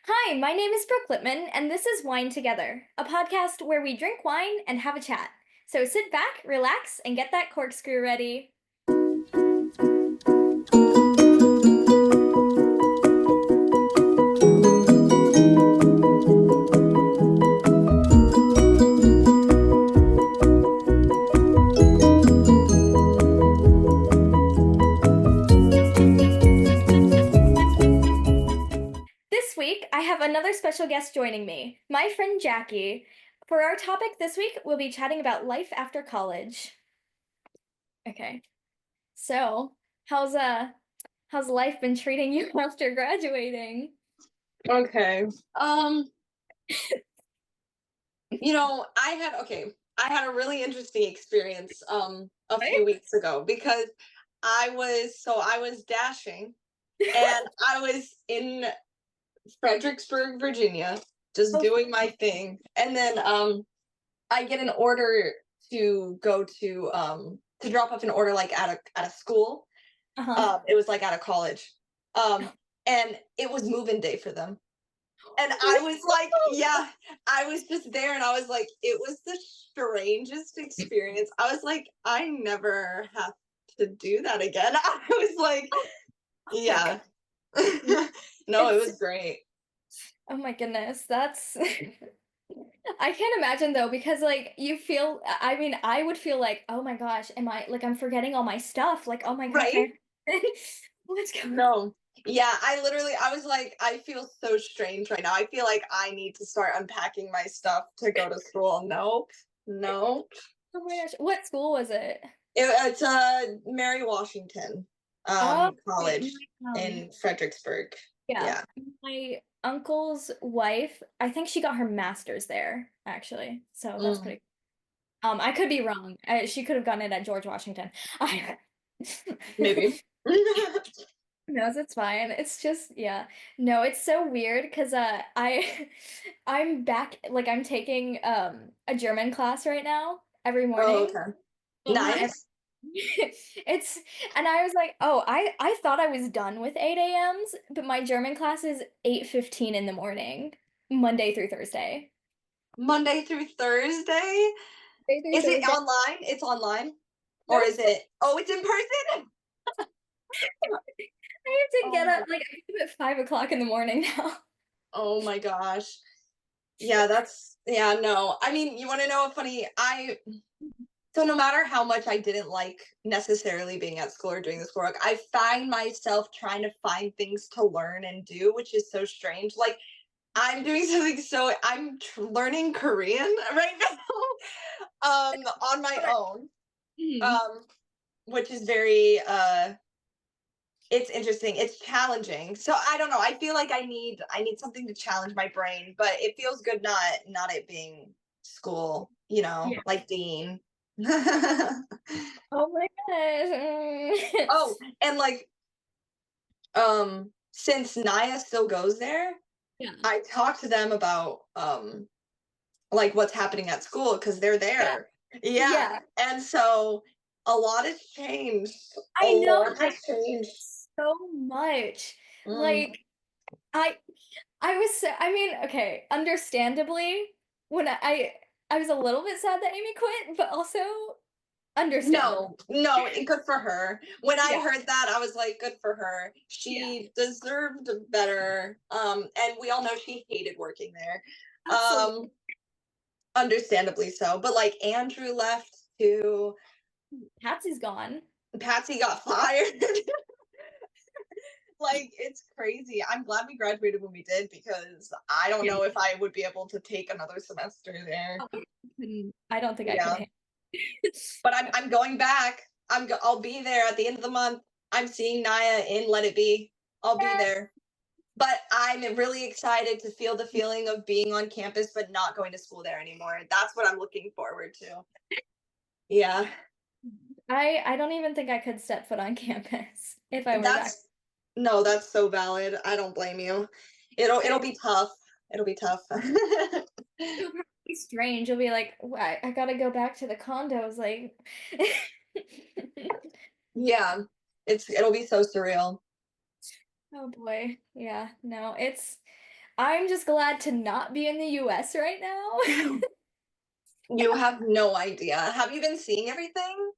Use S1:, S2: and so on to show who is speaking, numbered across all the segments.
S1: Hi, my name is Brooke Lipman, and this is Wine Together, a podcast where we drink wine and have a chat. So sit back, relax, and get that corkscrew ready. This week, I have another special guest joining me, my friend Jackie. For our topic this week, we'll be chatting about life after college. Okay. So, how's uh how's life been treating you after graduating?
S2: Okay. Um, I had a really interesting experience a
S1: Right?
S2: few weeks ago because I was dashing and I was in Fredericksburg, Virginia, just
S1: Oh,
S2: doing my thing. And then I get an order to go to drop off an order like at a school.
S1: uh-huh.
S2: It was like at a college. Um and it was move-in day for them. And I was like, yeah, I was just there and I was like, it was the strangest experience. I was like, I never have to do that again. I was like,
S1: Oh my God.
S2: yeah. No, it
S1: It's
S2: was great.
S1: Oh my goodness, that's I can't imagine though, because like you feel I mean, I would feel like, oh my gosh, am I like I'm forgetting all my stuff. Like, oh my gosh,
S2: Right?
S1: what's going on?
S2: No. Yeah, I was like, I feel so strange right now. I feel like I need to start unpacking my stuff to go to school. Nope. Nope.
S1: Oh my gosh. What school was it?
S2: It's Mary Washington
S1: Oh, right,
S2: College in Fredericksburg.
S1: yeah.
S2: Yeah.
S1: My uncle's wife, I think she got her master's there, actually. So that's
S2: Mm,
S1: pretty I could be wrong. She could have gotten it at George Washington. I
S2: maybe.
S1: No, it's fine. It's just yeah. No, it's so weird because I'm back like I'm taking a German class right now every
S2: Oh,
S1: morning.
S2: okay.
S1: And
S2: Nice.
S1: it's and I was like, "Oh, I thought I was done with 8 a.m.s, but my German class is 8:15 in the morning, Monday through Thursday."
S2: Monday through Thursday?
S1: Monday through
S2: Is it
S1: Thursday.
S2: online? It's online? Or
S1: Nope.
S2: is it oh, it's in person?
S1: I have to
S2: Oh
S1: get
S2: my
S1: up like I get up at 5 o'clock in the morning now.
S2: oh my gosh. Yeah, that's yeah, no. I mean, you wanna know a funny I so no matter how much I didn't like necessarily being at school or doing the schoolwork, I find myself trying to find things to learn and do, which is so strange. Like I'm doing something so learning Korean right now on my own.
S1: Mhm.
S2: Um which is very it's interesting. It's challenging. So I don't know. I feel like I need something to challenge my brain, but it feels good not it being school,
S1: Yeah.
S2: like Dean.
S1: Oh my gosh.
S2: Oh, and like since Naya still goes there,
S1: Yeah.
S2: I talk to them about like what's happening at school because they're
S1: Yeah.
S2: there. Yeah.
S1: Yeah.
S2: And so a lot has changed. A
S1: I know,
S2: lot has
S1: like,
S2: changed.
S1: so much.
S2: Mm,
S1: Like, I I was so I mean, okay, understandably, when I was a little bit sad that Amy quit, but also understandable.
S2: no, good for her. When I
S1: Yeah.
S2: heard that, I was like, good for her.
S1: Yeah.
S2: She deserved better. And we all know she hated working there.
S1: Absolutely.
S2: Um, understandably so. But like Andrew left too.
S1: Patsy's gone.
S2: Patsy got fired. Like it's crazy. I'm glad we graduated when we did because I don't
S1: Yeah.
S2: know if I would be able to take another semester there.
S1: I don't think I could
S2: Yeah.
S1: handle
S2: But I'm going back. I'll be there at the end of the month. I'm seeing Naya in Let It Be. I'll be
S1: Yes.
S2: there. But I'm really excited to feel the feeling of being on campus but not going to school there anymore. That's what I'm looking forward to. Yeah.
S1: I don't even think I could step foot on campus if I were back.
S2: That's no, that's so valid. I don't blame you. It'll be tough. It'll be tough.
S1: It'll probably be strange. You'll be like, I gotta go back to the condos. Like,
S2: Yeah. It'll be so surreal.
S1: oh boy. Yeah, no, it's I'm just glad to not be in the US right now.
S2: You have no idea. Have you been seeing everything?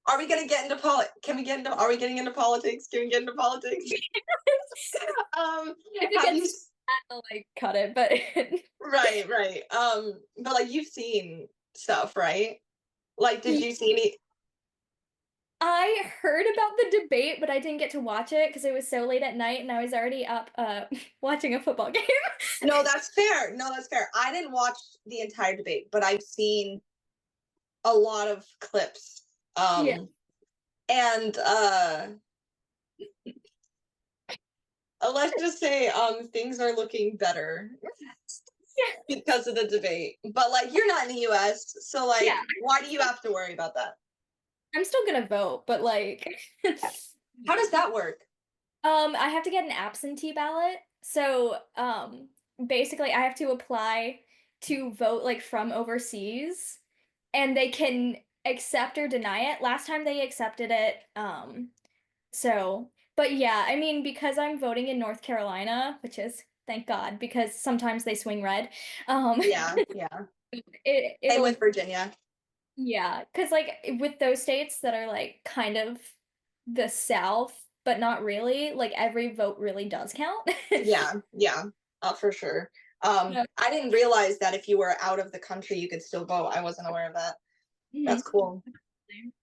S2: Are we gonna get into can we get into are we getting into politics? Can we get into politics? Um,
S1: If it
S2: have you
S1: gets I'll like cut it, but
S2: right, right. But like you've seen stuff, right? Like did you see any
S1: I heard about the debate, but I didn't get to watch it because it was so late at night and I was already up watching a football game.
S2: No, that's fair. No, that's fair. I didn't watch the entire debate, but I've seen a lot of clips.
S1: Yeah.
S2: And let's just say things are looking better because of the debate. But like you're not in the US, so like
S1: Yeah.
S2: why do you have to worry about that?
S1: I'm still gonna vote, but like
S2: How does that work?
S1: I have to get an absentee ballot. So, basically I have to apply to vote like from overseas and they can accept or deny it. Last time they accepted it. So, but yeah, I mean, because I'm voting in North Carolina, which is thank God, because sometimes they swing red. Um,
S2: Yeah, yeah. Same with
S1: it'll
S2: Virginia.
S1: yeah, because like with those states that are like kind of the South, but not really, like every vote really does count.
S2: Yeah, yeah, for sure.
S1: Yeah.
S2: I didn't realize that if you were out of the country, you could still vote. I wasn't aware of that. That's
S1: Mhm.
S2: cool.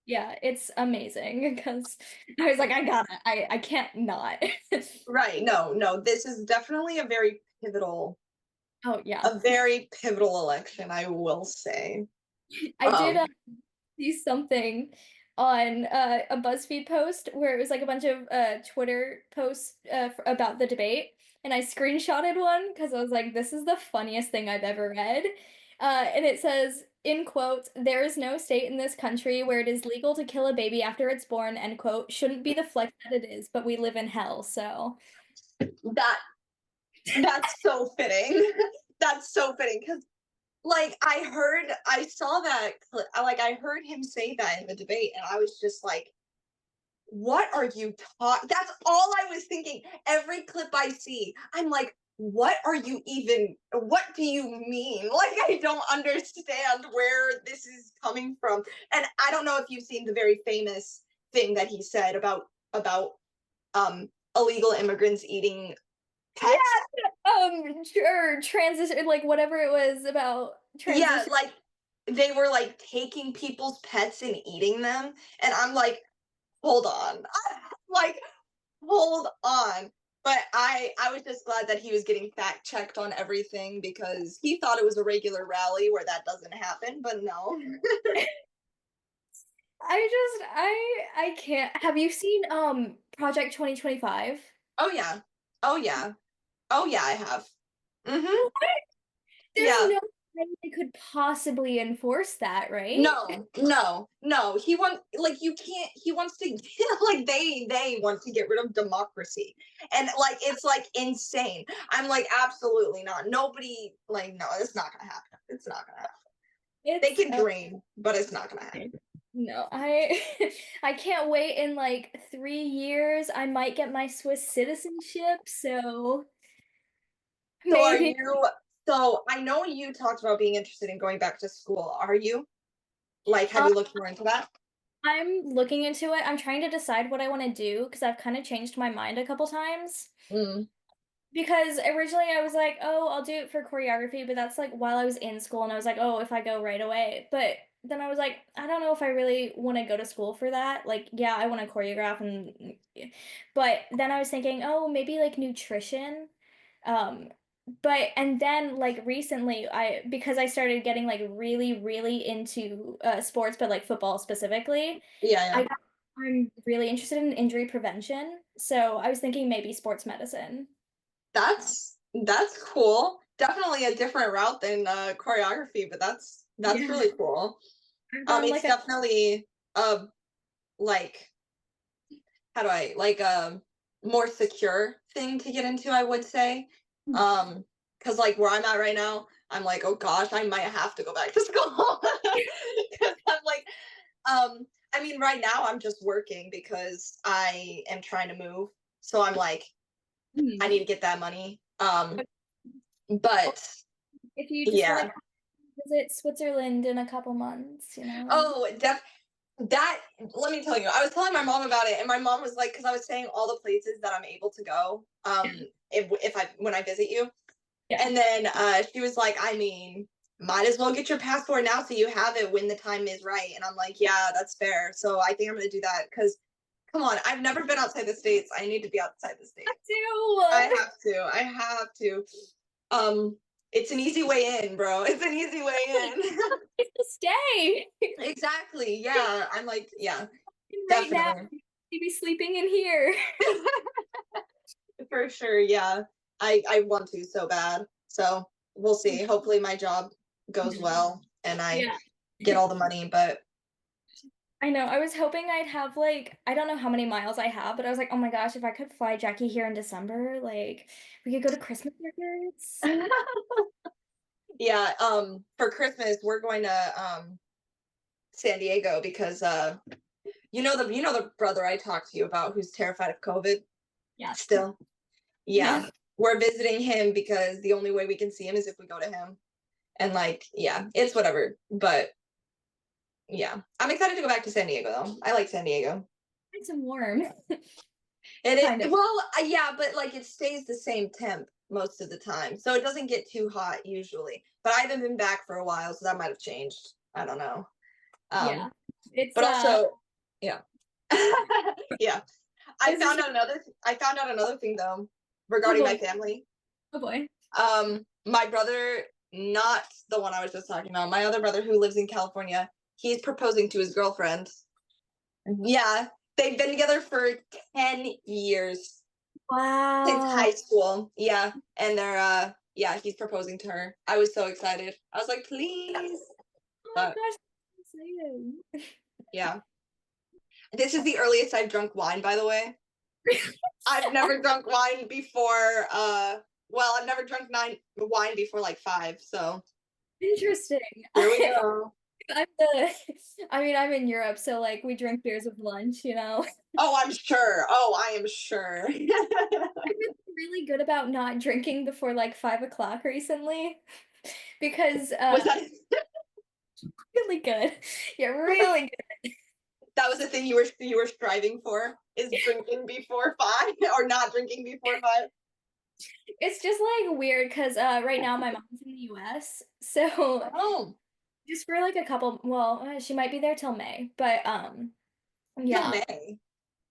S1: Yeah, it's amazing because I was like, I got it. I can't not.
S2: Right. No, no, this is definitely
S1: Oh yeah.
S2: a very pivotal election, I will say.
S1: I did
S2: Um,
S1: see something on a BuzzFeed post where it was like a bunch of Twitter posts about the debate, and I screenshotted one because I was like, "This is the funniest thing I've ever read," and it says, in quotes, "There is no state in this country where it is legal to kill a baby after it's born." End quote. Shouldn't be the flex that it is, but we live in hell, so
S2: that that's so fitting. That's so fitting because like I saw that like I heard him say that in the debate and I was just like what are you talking? That's all I was thinking. Every clip I see, I'm like, what are you even? What do you mean? Like, I don't understand where this is coming from. And I don't know if you've seen the very famous thing that he said about illegal immigrants eating pets.
S1: sure, transition, like whatever it was about
S2: Yeah,
S1: transition.
S2: like they were like taking people's pets and eating them, and I'm like, hold on, like hold on. But I was just glad that he was getting fact checked on everything because he thought it was a regular rally where that doesn't happen, but no.
S1: I can't. Have you seen Project 2025?
S2: Oh yeah. Oh yeah. Oh yeah, I have. Mhm.
S1: What? There's
S2: Yeah.
S1: no way they could possibly enforce that, right?
S2: No, no, no. He wants like you can't he wants to like they want to get rid of democracy. And like it's like insane. I'm like absolutely not. Nobody like no, it's not gonna happen. It's not gonna happen. They
S1: It's
S2: can dream, but it's not gonna happen.
S1: no, I I can't wait in like 3 years. I might get my Swiss citizenship, so
S2: So are
S1: maybe.
S2: you so I know you talked about being interested in going back to school. Are you? Like have
S1: Um,
S2: you looked more into that?
S1: I'm looking into it. I'm trying to decide what I want to do because I've kind of changed my mind a couple times.
S2: Mm.
S1: Because originally I was like, oh, I'll do it for choreography, but that's like while I was in school, and I was like, oh, if I go right away. But then I was like, I don't know if I really want to go to school for that. Like, yeah, I want to choreograph but then I was thinking, oh, maybe like nutrition. Um, but and then like recently because I started getting like really, really into sports, but like football specifically,
S2: Yeah, yeah.
S1: I'm really interested in injury prevention. So I was thinking maybe sports medicine. Um,
S2: That's cool. Definitely a different route than choreography, but that's
S1: yeah,
S2: really cool.
S1: I've done
S2: It's
S1: like a
S2: definitely like how do I like a more secure thing to get into, I would say. Because like where I'm at right now, I'm like, oh gosh, I might have to go back to school. Because I'm like, I mean, right now I'm just working because I am trying to move. So I'm like, I
S1: Mhm.
S2: need to get that money.
S1: Or
S2: But
S1: if you just want
S2: yeah.
S1: to visit Switzerland in a couple months, you know.
S2: Oh, that, let me tell you, I was telling my mom about it, and my mom was like, because I was saying all the places that I'm able to go, if I when I visit you,
S1: Yeah.
S2: and then she was like, I mean, might as well get your passport now so you have it when the time is right. And I'm like, yeah, that's fair. So I think I'm gonna do that because come on, I've never been outside the states. I need to be outside the states. I
S1: Do
S2: have to. I have to. Um, it's an easy way in, bro. It's an easy way in.
S1: it's to stay
S2: Exactly. Yeah. I'm like, yeah,
S1: right now.
S2: definitely.
S1: You be sleeping in here.
S2: For sure. Yeah. I want to so bad. So we'll see. Hopefully my job goes well and I
S1: Yeah.
S2: get all the money, but
S1: I know. I was hoping I'd have like I don't know how many miles I have, but I was like, oh my gosh, if I could fly Jackie here in December, like we could go to Christmas markets.
S2: yeah, for Christmas we're going to San Diego because you know the brother I talked to you about who's terrified of COVID
S1: Yeah.
S2: still. Yeah.
S1: Yeah.
S2: We're visiting him because the only way we can see him is if we go to him. And like, yeah, it's whatever. But yeah. I'm excited to go back to San Diego though. I like San Diego.
S1: Nice and warm.
S2: And
S1: Kind
S2: it
S1: of.
S2: well, yeah, but like it stays the same temp most of the time. So it doesn't get too hot usually. But I haven't been back for a while, so that might have changed. I don't know.
S1: Yeah. It's
S2: But also, yeah. yeah.
S1: this is
S2: I found out another thing though
S1: oh
S2: regarding my
S1: boy.
S2: family.
S1: Oh boy.
S2: My brother, not the one I was just talking about, my other brother who lives in California, he's proposing to his girlfriend. Yeah, they've been together for 10 years since
S1: Wow.
S2: high school. Yeah, and they're yeah, he's proposing to her. I was so excited. I was like, please.
S1: Oh my
S2: But
S1: gosh, I'm excited.
S2: yeah. This is the earliest I've drunk wine, by the way. I've never drunk wine before well, I've never drunk wine before like 5, so
S1: Interesting.
S2: here we go.
S1: I mean, I'm in Europe, so like we drink beers with lunch, you know.
S2: Oh, I'm sure. Oh, I am sure.
S1: I've been really good about not drinking before like 5 o'clock recently because
S2: Was that
S1: really good. Yeah, really good.
S2: that was the thing you were striving for? Is drinking before 5 or not drinking before 5?
S1: It's just like weird because right now my mom's in the US, so
S2: Oh,
S1: just for like a couple, well, she might be there till May, but
S2: till
S1: yeah.
S2: May.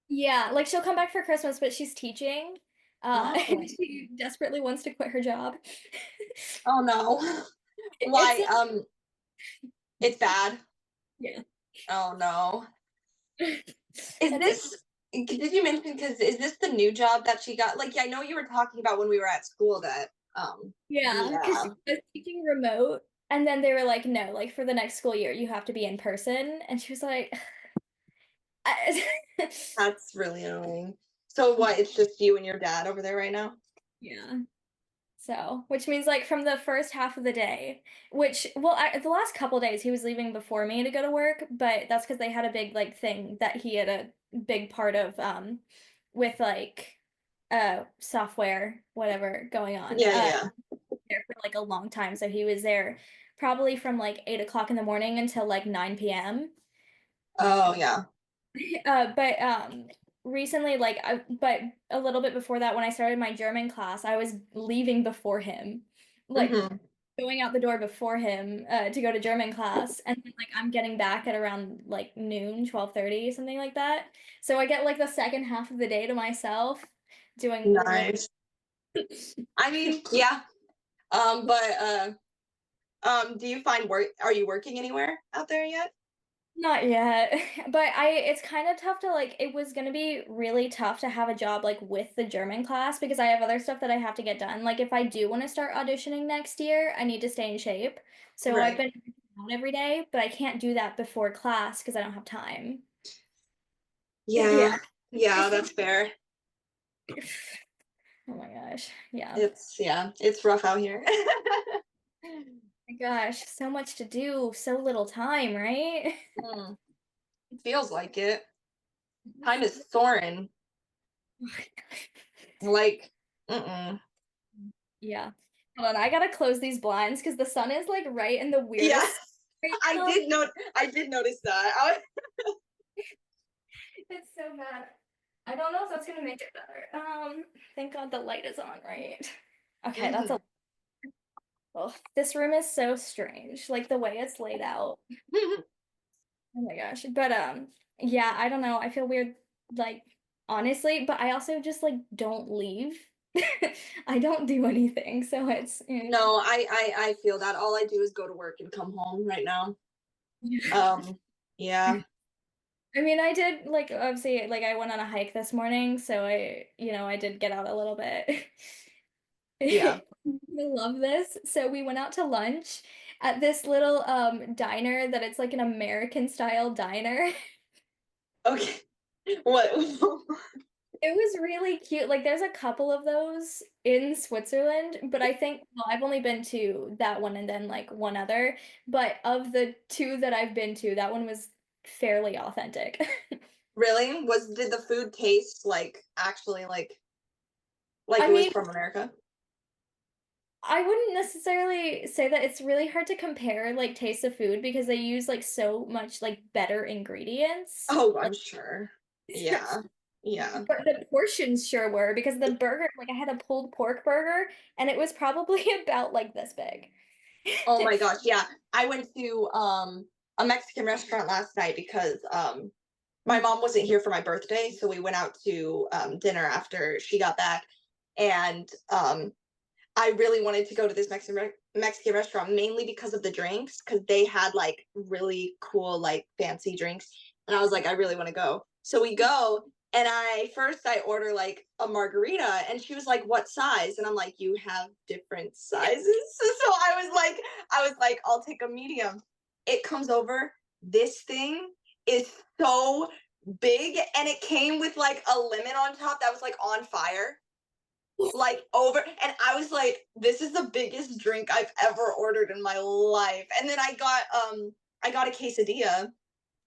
S1: Yeah, like she'll come back for Christmas, but she's teaching. And
S2: Oh,
S1: she desperately wants to quit her job.
S2: oh no.
S1: It's
S2: Why? It's bad.
S1: yeah.
S2: Oh no. Is
S1: It's
S2: this? Did you mention? Because is this the new job that she got? Like, yeah, I know you were talking about when we were at school that.
S1: yeah, because
S2: Yeah.
S1: she was teaching remote, and then they were like, no, like for the next school year, you have to be in person. And she was like,
S2: That's really annoying. So what? It's just you and your dad over there right now.
S1: yeah. So, which means like from the first half of the day, which, well, the last couple days he was leaving before me to go to work, but that's because they had a big like thing that he had a big part of with like software, whatever going on
S2: Yeah, yeah.
S1: there for like a long time. So he was there probably from like 8 o'clock in the morning until like 9 p.m.
S2: Oh yeah.
S1: But recently but a little bit before that when I started my German class, I was leaving before him. Like
S2: Mm-hmm.
S1: going out the door before him to go to German class and then, like I'm getting back at around like noon, 12:30, something like that. So I get like the second half of the day to myself doing literally
S2: Nice. I mean, yeah. But do you find work? Are you working anywhere out there yet?
S1: not yet. But it's kind of tough to like it was gonna be really tough to have a job like with the German class because I have other stuff that I have to get done. Like if I do want to start auditioning next year, I need to stay in shape. So I've
S2: Right.
S1: been working out every day, but I can't do that before class because I don't have time.
S2: Yeah.
S1: Yeah.
S2: Yeah,
S1: It's
S2: that's fair.
S1: oh my gosh. Yeah.
S2: It's yeah, it's rough out here.
S1: My gosh, so much to do, so little time, right?
S2: Mm, feels like it. Time is soaring. Like, mm-mm.
S1: Yeah. Hold on, I gotta close these blinds because the sun is like right in the
S2: Yeah,
S1: weirdest right
S2: I
S1: now.
S2: did note. I did notice that.
S1: It's so bad. I don't know if that's gonna make it better. Thank God the light is on, right? Okay, that's a
S2: Mhm.
S1: oh, this room is so strange, like the way it's laid out. Oh my gosh. But yeah, I don't know. I feel weird like honestly, but I also just like don't leave. I don't do anything, so it's
S2: No, I feel that. All I do is go to work and come home right now. Um, yeah,
S1: I mean, I did like obviously like I went on a hike this morning, so I did get out a little bit.
S2: yeah.
S1: I love this. So we went out to lunch at this little diner that it's like an American style diner.
S2: Okay. What?
S1: It was really cute. Like there's a couple of those in Switzerland, but I think well, I've only been to that one and then like one other, but of the two that I've been to, that one was fairly authentic.
S2: Really? Did the food taste like actually like
S1: I
S2: it was
S1: mean,
S2: from America?
S1: I wouldn't necessarily say that it's really hard to compare like taste of food because they use like so much like better ingredients.
S2: Oh, I'm
S1: Like
S2: sure. Yeah. Yeah.
S1: but the portions sure were because the burger, like I had a pulled pork burger and it was probably about like this big.
S2: Oh my gosh, yeah. I went to a Mexican restaurant last night because my mom wasn't here for my birthday, so we went out to dinner after she got back, and I really wanted to go to this Mexican restaurant mainly because of the drinks, because they had like really cool, like fancy drinks. And I was like, I really want to go. So we go, and I order like a margarita, and she was like, "What size?" And I'm like, "You have different sizes." So I was like, "I'll take a medium." It comes over. This thing is so big, and it came with like a lemon on top that was like on fire like over and I was like, this is the biggest drink I've ever ordered in my life. And then I got a quesadilla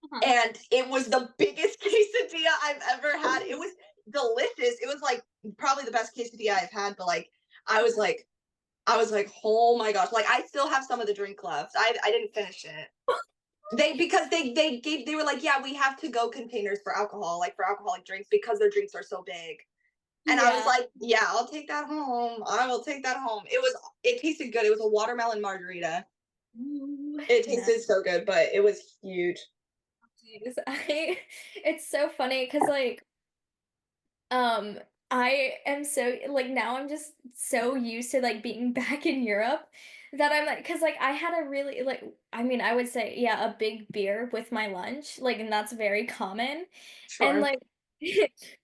S1: Uh-huh.
S2: and it was the biggest quesadilla I've ever had. It was delicious. It was like probably the best quesadilla I've had, but like I was like I was like, oh my gosh. Like I still have some of the drink left. I didn't finish it. They were like, yeah, we have to go containers for alcohol, like for alcoholic drinks because their drinks are so big. And I was
S1: Yeah.
S2: like, "Yeah, I'll take that home. I will take that home." It tasted good. It was a watermelon margarita.
S1: Ooh,
S2: It
S1: no.
S2: tasted so good, but it was huge.
S1: Jeez. It's so funny because like Um, I am so like now I'm just so used to like being back in Europe that I'm like because like I had a really like I mean I would say yeah a big beer with my lunch like and that's very common and
S2: Sure.
S1: like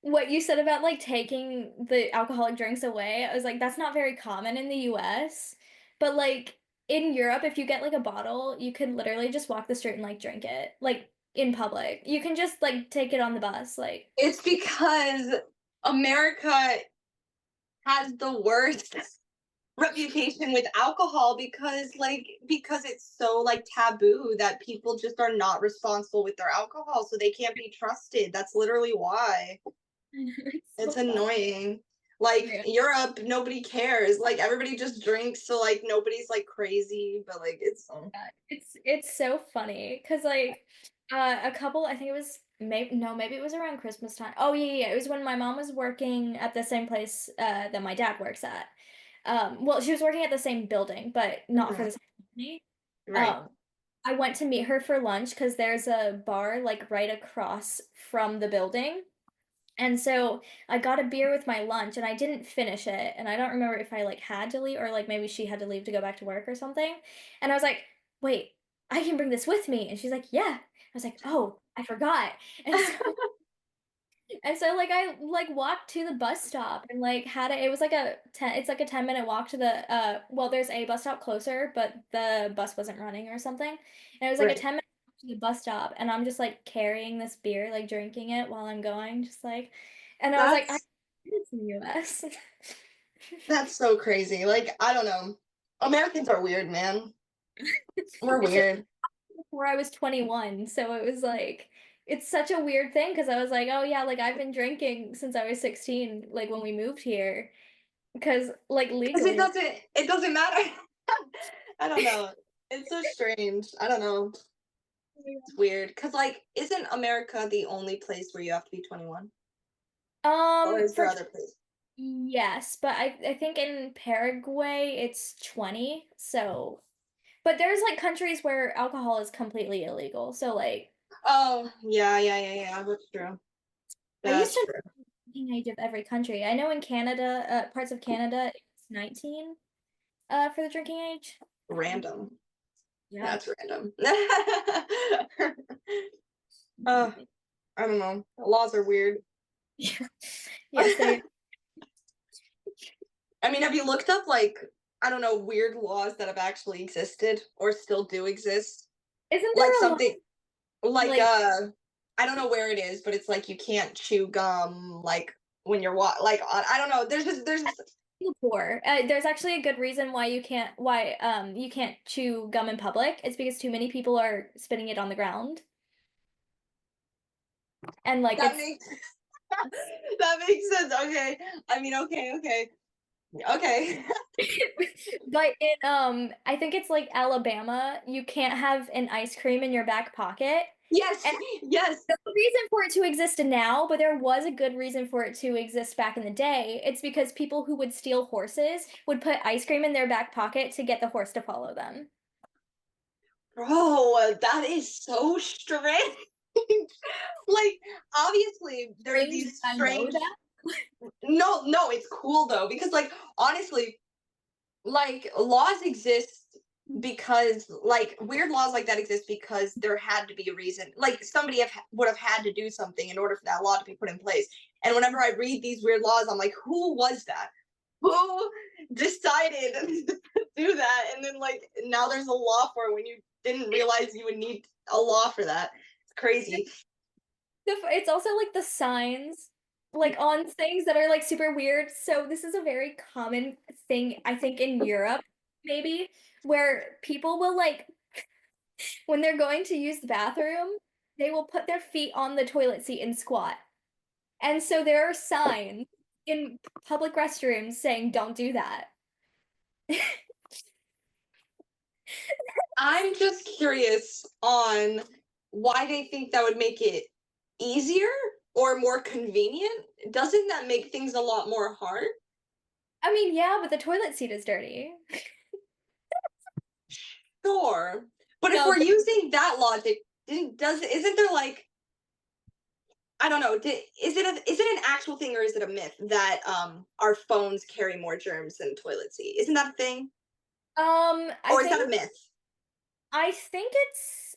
S1: what you said about like taking the alcoholic drinks away I was like that's not very common in the US but like in Europe if you get like a bottle you can literally just walk the street and like drink it like in public you can just like take it on the bus like
S2: It's because America has the worst reputation with alcohol because it's so like taboo that people just are not responsible with their alcohol, so they can't be trusted. That's literally why.
S1: it's
S2: It's
S1: so fun.
S2: annoying. Like
S1: Yeah.
S2: Europe, nobody cares. Like everybody just drinks, so like nobody's like crazy, but like it's
S1: It's so funny because like a couple I think it was maybe no maybe it was around Christmas time. Oh yeah, it was when my mom was working at the same place that my dad works at. Well, she was working at the same building, but not for
S2: Mhm.
S1: the same company.
S2: Right.
S1: Um, I went to meet her for lunch because there's a bar like right across from the building. And so I got a beer with my lunch and I didn't finish it. And I don't remember if I like had to leave or like maybe she had to leave to go back to work or something. And I was like, wait, I can bring this with me. And she's like, yeah. I was like, oh, I forgot. And so like I like walked to the bus stop and like had it was like a 10-minute walk to the well there's a bus stop closer, but the bus wasn't running or something. And it was like a
S2: Right.
S1: 10-minute walk to the bus stop and I'm just like carrying this beer, like drinking it while I'm going, just like and I was like, I
S2: That's
S1: it's in the US.
S2: that's so crazy. Like I don't know. Americans are weird, man. We're
S1: It's just
S2: weird.
S1: before I was 21, so it was like it's such a weird thing because I was like, oh yeah, like I've been drinking since I was 16, like when we moved here. because like
S2: Because
S1: legally.
S2: it doesn't matter. I don't know. It's so strange. I don't know. It's weird. Because, like, isn't America the only place where you have to be 21? Or is there
S1: For
S2: other places?
S1: yes, but I think in Paraguay it's 20. So, but there's like countries where alcohol is completely illegal. So like
S2: Oh, yeah, yeah, yeah, yeah. That's true.
S1: I used
S2: That's
S1: to
S2: true.
S1: know the drinking age of every country. I know in Canada, parts of Canada, it's 19 for the drinking age.
S2: Random.
S1: Yeah.
S2: That's random. uh, I don't know. Laws are weird.
S1: Yes, they
S2: I mean, have you looked up, like, I don't know, weird laws that have actually existed or still do exist?
S1: isn't
S2: Like
S1: there a lot
S2: something like
S1: like
S2: I don't know where it is, but it's like you can't chew gum like when you're like I don't know. There's just
S1: Singapore? There's actually a good reason why you can't chew gum in public. It's because too many people are spitting it on the ground. And like
S2: that
S1: it's
S2: makes that makes sense. Okay. I mean, okay. Okay.
S1: but in I think it's like Alabama, you can't have an ice cream in your back pocket.
S2: Yes.
S1: And
S2: Yes.
S1: the reason for it to exist now, but there was a good reason for it to exist back in the day. It's because people who would steal horses would put ice cream in their back pocket to get the horse to follow them.
S2: Bro, that is so strange. Like obviously there are
S1: Strange that
S2: these
S1: I know
S2: strange
S1: that.
S2: no, it's cool though because like honestly like laws exist because like weird laws like that exist because there had to be a reason like somebody would have had to do something in order for that law to be put in place, and whenever I read these weird laws I'm like, who was that, who decided to do that, and then like now there's a law for it when you didn't realize you would need a law for that. It's crazy.
S1: It's also like the signs like on things that are like super weird. So this is a very common thing I think in Europe maybe where people will like when they're going to use the bathroom, they will put their feet on the toilet seat and squat. And so there are signs in public restrooms saying don't do that.
S2: I'm just curious on why they think that would make it easier or more convenient. Doesn't that make things a lot more hard?
S1: I mean, yeah, but the toilet seat is dirty.
S2: Sure. But if
S1: No,
S2: we're using that logic, isn't there like I don't know, is it an actual thing or is it a myth that our phones carry more germs than toilet seat? Isn't that a thing?
S1: I
S2: Or is that a
S1: think
S2: myth?
S1: it's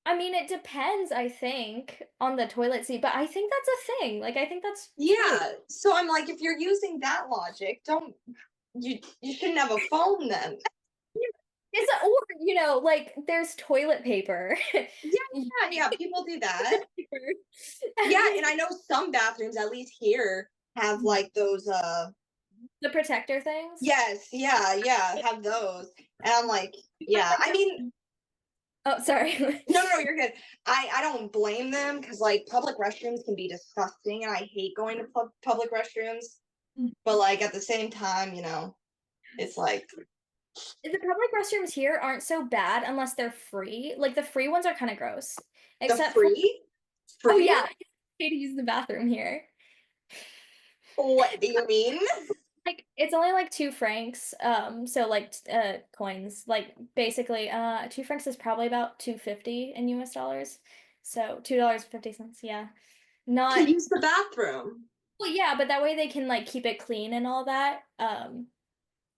S1: I mean it depends, I think, on the toilet seat, but I think that's a thing. Like I think that's true.
S2: Yeah. So I'm like, if you're using that logic, don't you shouldn't have a phone then.
S1: It's a, or like there's toilet paper.
S2: Yeah, people do that.
S1: Paper.
S2: Yeah, and I know some bathrooms, at least here, have like those
S1: The protector things.
S2: yes, yeah, have those. And I'm like, yeah. I mean,
S1: Oh, sorry.
S2: no, you're good. I don't blame them because like public restrooms can be disgusting and I hate going to public restrooms. But like at the same time, it's like
S1: The public restrooms here aren't so bad unless they're free. Like the free ones are kind of gross.
S2: the
S1: Except for, oh
S2: free
S1: yeah,
S2: one.
S1: I pay to use the bathroom here.
S2: What do you mean?
S1: Like it's only like 2 francs. So like coins. Like basically, 2 francs is probably about 2.50 in US dollars. So $2.50. Yeah.
S2: To
S1: Not
S2: use the bathroom.
S1: well, yeah, but that way they can like keep it clean and all that.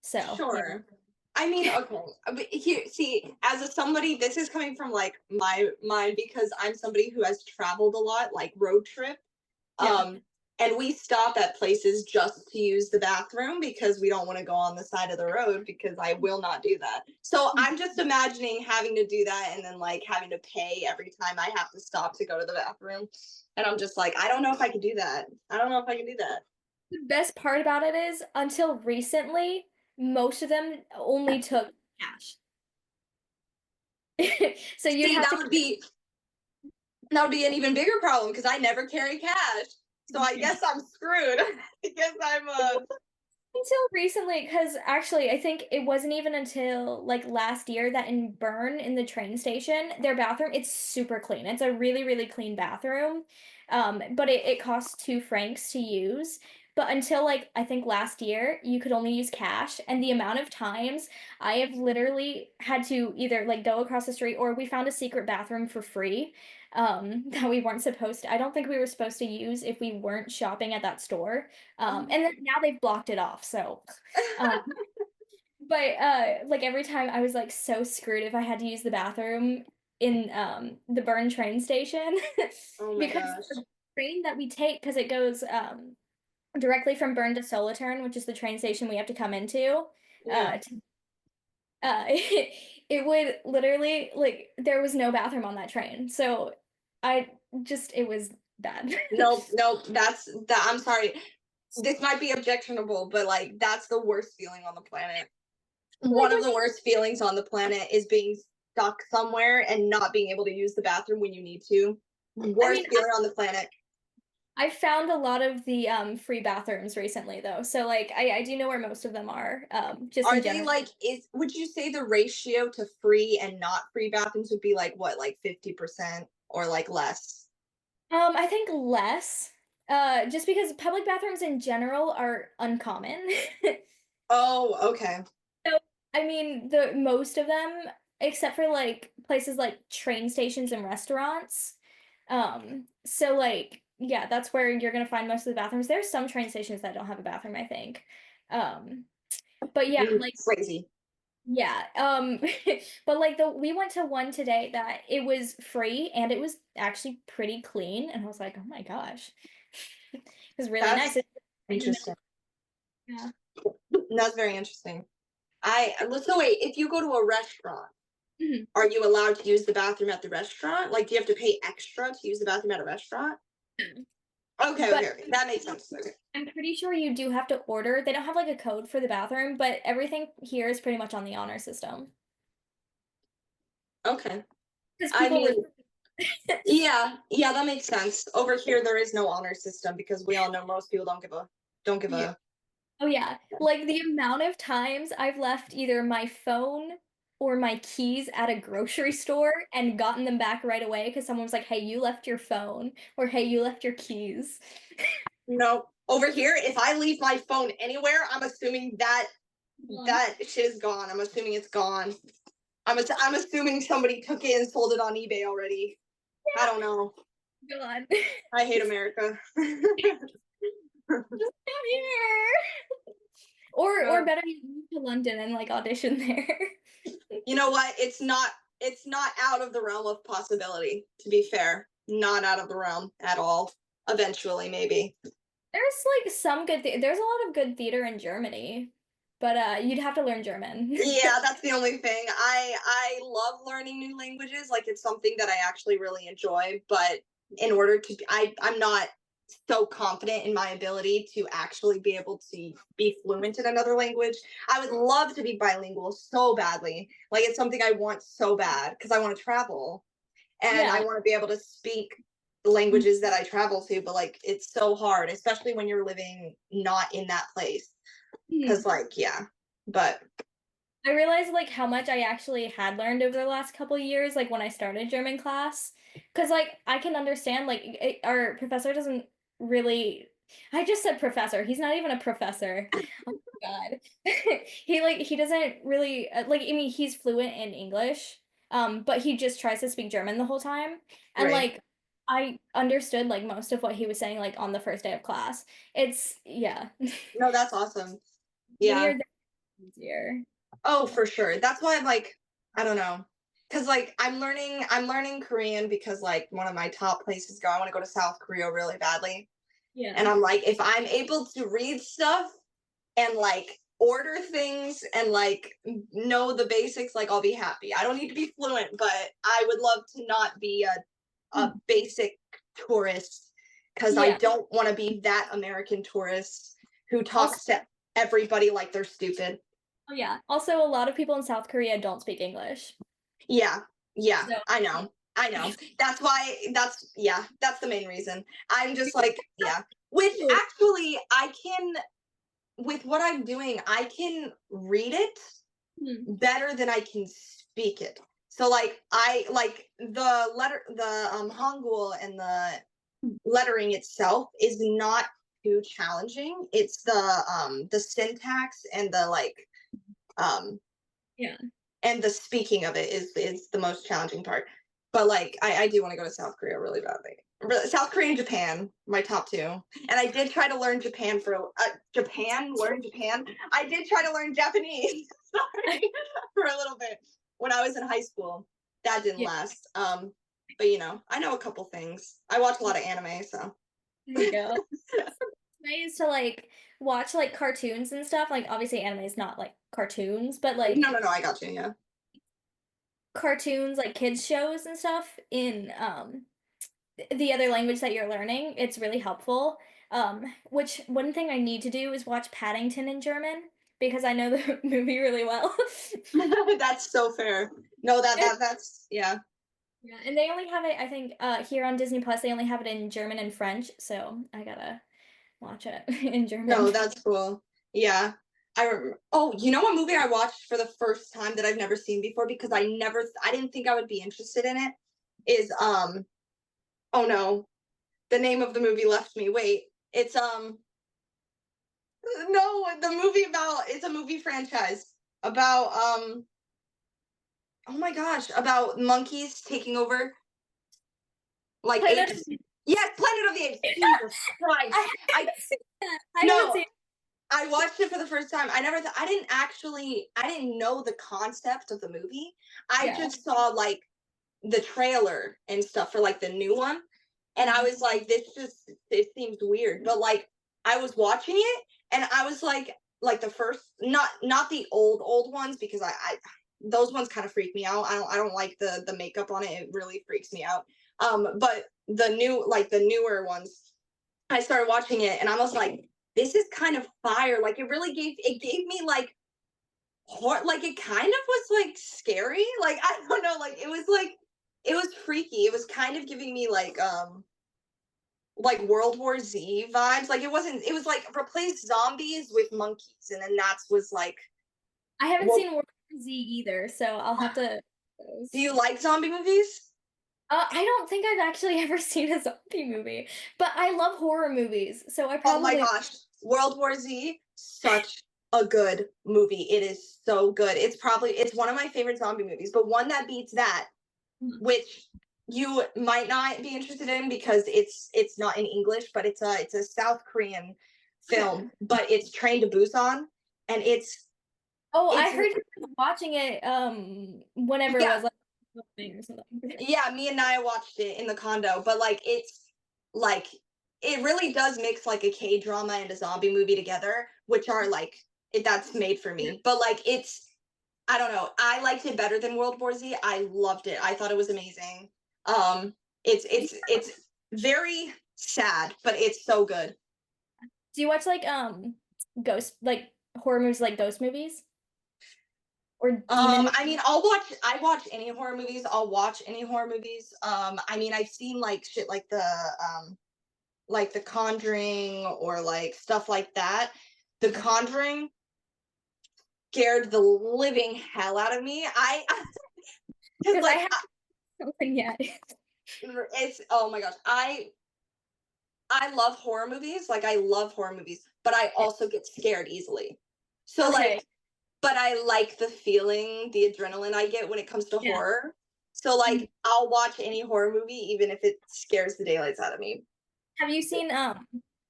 S1: So yeah.
S2: Sure. I mean, okay. But here, see, as a somebody, this is coming from like my mind because I'm somebody who has traveled a lot, like road trip.
S1: Yeah.
S2: Um, and we stop at places just to use the bathroom because we don't want to go on the side of the road because I will not do that. So I'm just imagining having to do that and then like having to pay every time I have to stop to go to the bathroom. And I'm just like, I don't know if I can do that. I don't know if I can do that.
S1: The best part about it is until recently, most of them only took cash. So you'd
S2: See,
S1: have to
S2: that would be an even bigger problem because I never carry cash. So I guess I'm screwed because I'm
S1: Until recently, because actually, I think it wasn't even until like last year that in Bern in the train station, their bathroom, it's super clean. It's a really, really clean bathroom. But it costs 2 francs to use. But until like I think last year, you could only use cash. And the amount of times I have literally had to either like go across the street or we found a secret bathroom for free, that we weren't supposed to. I don't think we were supposed to use if we weren't shopping at that store. And then now they've blocked it off. So, um, but like every time I was like so screwed if I had to use the bathroom in the Bern train station
S2: oh my
S1: because
S2: gosh.
S1: the train that we take because it goes directly from Bern to Solothurn, which is the train station we have to come into.
S2: Yeah.
S1: It would literally like there was no bathroom on that train, so I just it was bad.
S2: Nope, nope. That's that. I'm sorry. This might be objectionable, but like that's the worst feeling on the planet.
S1: Like
S2: One of
S1: when
S2: the worst feelings on the planet is being stuck somewhere and not being able to use the bathroom when you need to.
S1: I mean,
S2: Worst feeling on the planet.
S1: I found a lot of the free bathrooms recently though. So like I do know where most of them are, just
S2: Are
S1: in
S2: they
S1: general.
S2: like is would you say the ratio to free and not free bathrooms would be like what, like 50% or like less?
S1: I think less. Just because public bathrooms in general are uncommon.
S2: Oh, okay.
S1: So I mean the most of them, except for like places like train stations and restaurants. So like yeah, that's where you're gonna find most of the bathrooms. There's some train stations that don't have a bathroom, I think. Um, but yeah, like
S2: Crazy.
S1: yeah. But like the we went to one today that it was free and it was actually pretty clean and I was like, "Oh my gosh." It was really nice.
S2: That's
S1: In the middle.
S2: interesting.
S1: Yeah.
S2: That's very interesting. I so wait, if you go to a restaurant,
S1: Mhm.
S2: are you allowed to use the bathroom at the restaurant? Like, do you have to pay extra to use the bathroom at a restaurant? Okay,
S1: But
S2: okay, okay. That makes sense. Okay.
S1: I'm pretty sure you do have to order. They don't have like a code for the bathroom, but everything here is pretty much on the honor system.
S2: Okay.
S1: Because
S2: I
S1: people were
S2: mean, yeah, yeah, that makes sense. Over here, there is no honor system because we all know most people don't give
S1: yeah.
S2: a.
S1: Oh yeah. Like the amount of times I've left either my phone or my keys at a grocery store and gotten them back right away because someone was like, "Hey, you left your phone," or "Hey, you left your keys."
S2: No, over here, if I leave my phone anywhere, I'm assuming that
S1: Um,
S2: that shit is gone. I'm assuming it's gone. I'm assuming somebody took it and sold it on eBay already. I don't know.
S1: God.
S2: I hate America.
S1: Just come here. Or
S2: Uh,
S1: better you move to London and like audition there.
S2: you know what? It's not out of the realm of possibility, to be fair. Not out of the realm at all. Eventually, maybe.
S1: There's like some good there's a lot of good theater in Germany, but you'd have to learn German.
S2: Yeah, that's the only thing. I love learning new languages. Like it's something that I actually really enjoy, but in order to I'm not so confident in my ability to actually be able to be fluent in another language. I would love to be bilingual so badly. Like it's something I want so bad because I want to travel and I
S1: Yeah.
S2: want to be able to speak the languages that I travel to, but like it's so hard, especially when you're living not in that place. Cause
S1: Mhm.
S2: like, yeah. But
S1: I realized like how much I actually had learned over the last couple of years, like when I started German class. Because like I can understand like our professor doesn't really I just said professor. He's not even a professor. Oh my God. He doesn't really like I mean he's fluent in English, but he just tries to speak German the whole time. And
S2: right.
S1: like I understood like most of what he was saying like on the first day of class. It's yeah.
S2: No, that's awesome.
S1: When
S2: Yeah.
S1: you're there, it's easier.
S2: Oh, for sure. That's why I'm like, I don't know. Cause like I'm learning Korean because like one of my top places to go. I want to go to South Korea really badly. And
S1: Yeah.
S2: I'm like, if I'm able to read stuff and like order things and like know the basics, like I'll be happy. I don't need to be fluent, but I would love to not be a basic tourist because I
S1: Yeah.
S2: don't want to be that American tourist who
S1: Also,
S2: talks to everybody like they're stupid.
S1: oh yeah. Also, a lot of people in South Korea don't speak English.
S2: Yeah, yeah,
S1: So,
S2: I know. I know. That's why that's yeah, that's the main reason. I'm just like, yeah. which
S1: Ooh.
S2: actually I can, with what I'm doing, I can read it
S1: Hmm.
S2: better than I can speak it. So like I like the Hangul and the lettering itself is not too challenging. It's the syntax and the um
S1: Yeah.
S2: and the speaking of it is the most challenging part. But like I do want to go to South Korea really badly. South Korea and Japan, my top two. And I did try to learn learn Japan. I did try to learn Japanese. Sorry, for a little bit when I was in high school. That didn't
S1: Yeah.
S2: last. But you know, I know a couple things. I watch a lot of anime, so
S1: There you go. Ways to like watch like cartoons and stuff. Like obviously anime is not like cartoons, but like
S2: no, I got you. Yeah.
S1: cartoons, like kids shows and stuff in the other language that you're learning. It's really helpful. Which one thing I need to do is watch Paddington in German because I know the movie really well.
S2: That's so fair. No, that's yeah.
S1: Yeah, and they only have it, I think, here on Disney Plus, they only have it in German and French, so I gotta watch it in German.
S2: No, that's cool. Yeah. Oh, you know what movie I watched for the first time that I've never seen before because I didn't think I would be interested in it is oh no, the name of the movie left me. Wait. It's no, the movie about it's a movie franchise about oh my gosh, about monkeys taking over like
S1: Planet
S2: apes. Yes, Planet of the Apes. Jesus
S1: I
S2: Christ. I
S1: haven't seen that. I haven't
S2: no,
S1: seen
S2: I watched it for the first time. I didn't know the concept of the movie. I
S1: yeah.
S2: just saw like the trailer and stuff for like the new one. And I
S1: Mhm.
S2: was like, this seems weird. But like I was watching it and I was like the first not the old ones because I those ones kind of freak me out. I don't like the makeup on it. It really freaks me out. But the newer ones, I started watching it and I was like, this is kind of fire. Like it gave me like it kind of was like scary. Like I don't know, it was freaky. It was kind of giving me like World War Z vibes. Like it was like replace zombies with monkeys, and then that's was like
S1: I haven't
S2: well,
S1: seen World War Z either, so I'll have to.
S2: do you like zombie movies?
S1: I don't think I've actually ever seen a zombie movie, but I love horror movies, so I
S2: Oh my
S1: probably.
S2: gosh, World War Z, such a good movie. It is so good. It's one of my favorite zombie movies, but one that beats that,
S1: Mhm.
S2: which you might not be interested in because it's not in English, but it's a South Korean
S1: Okay.
S2: film, but it's Train to Busan, and
S1: Oh, I
S2: it's
S1: heard you were watching it whenever it
S2: yeah,
S1: was like something or something.
S2: yeah. Me and Naya watched it in the condo, but like it really does mix like a K drama and a zombie movie together, which are that's made for me. But like I don't know. I liked it better than World War Z. I loved it. I thought it was amazing. Um, it's very sad, but it's so good.
S1: Do you watch like ghost like horror movies like ghost movies or demon movies?
S2: I mean, I watch any horror movies. I'll watch any horror movies. I mean, I've seen like shit like The Conjuring or like stuff like that. The Conjuring scared the living hell out of me. I because
S1: Because I
S2: like
S1: haven't something yet.
S2: it's oh my gosh, I love horror movies. Like I love horror movies, but I also get scared easily. So
S1: Okay.
S2: like, but I like the feeling, the adrenaline I get when it comes to
S1: Yeah.
S2: horror. So
S1: Mhm.
S2: like, I'll watch any horror movie even if it scares the daylights out of me.
S1: Have you seen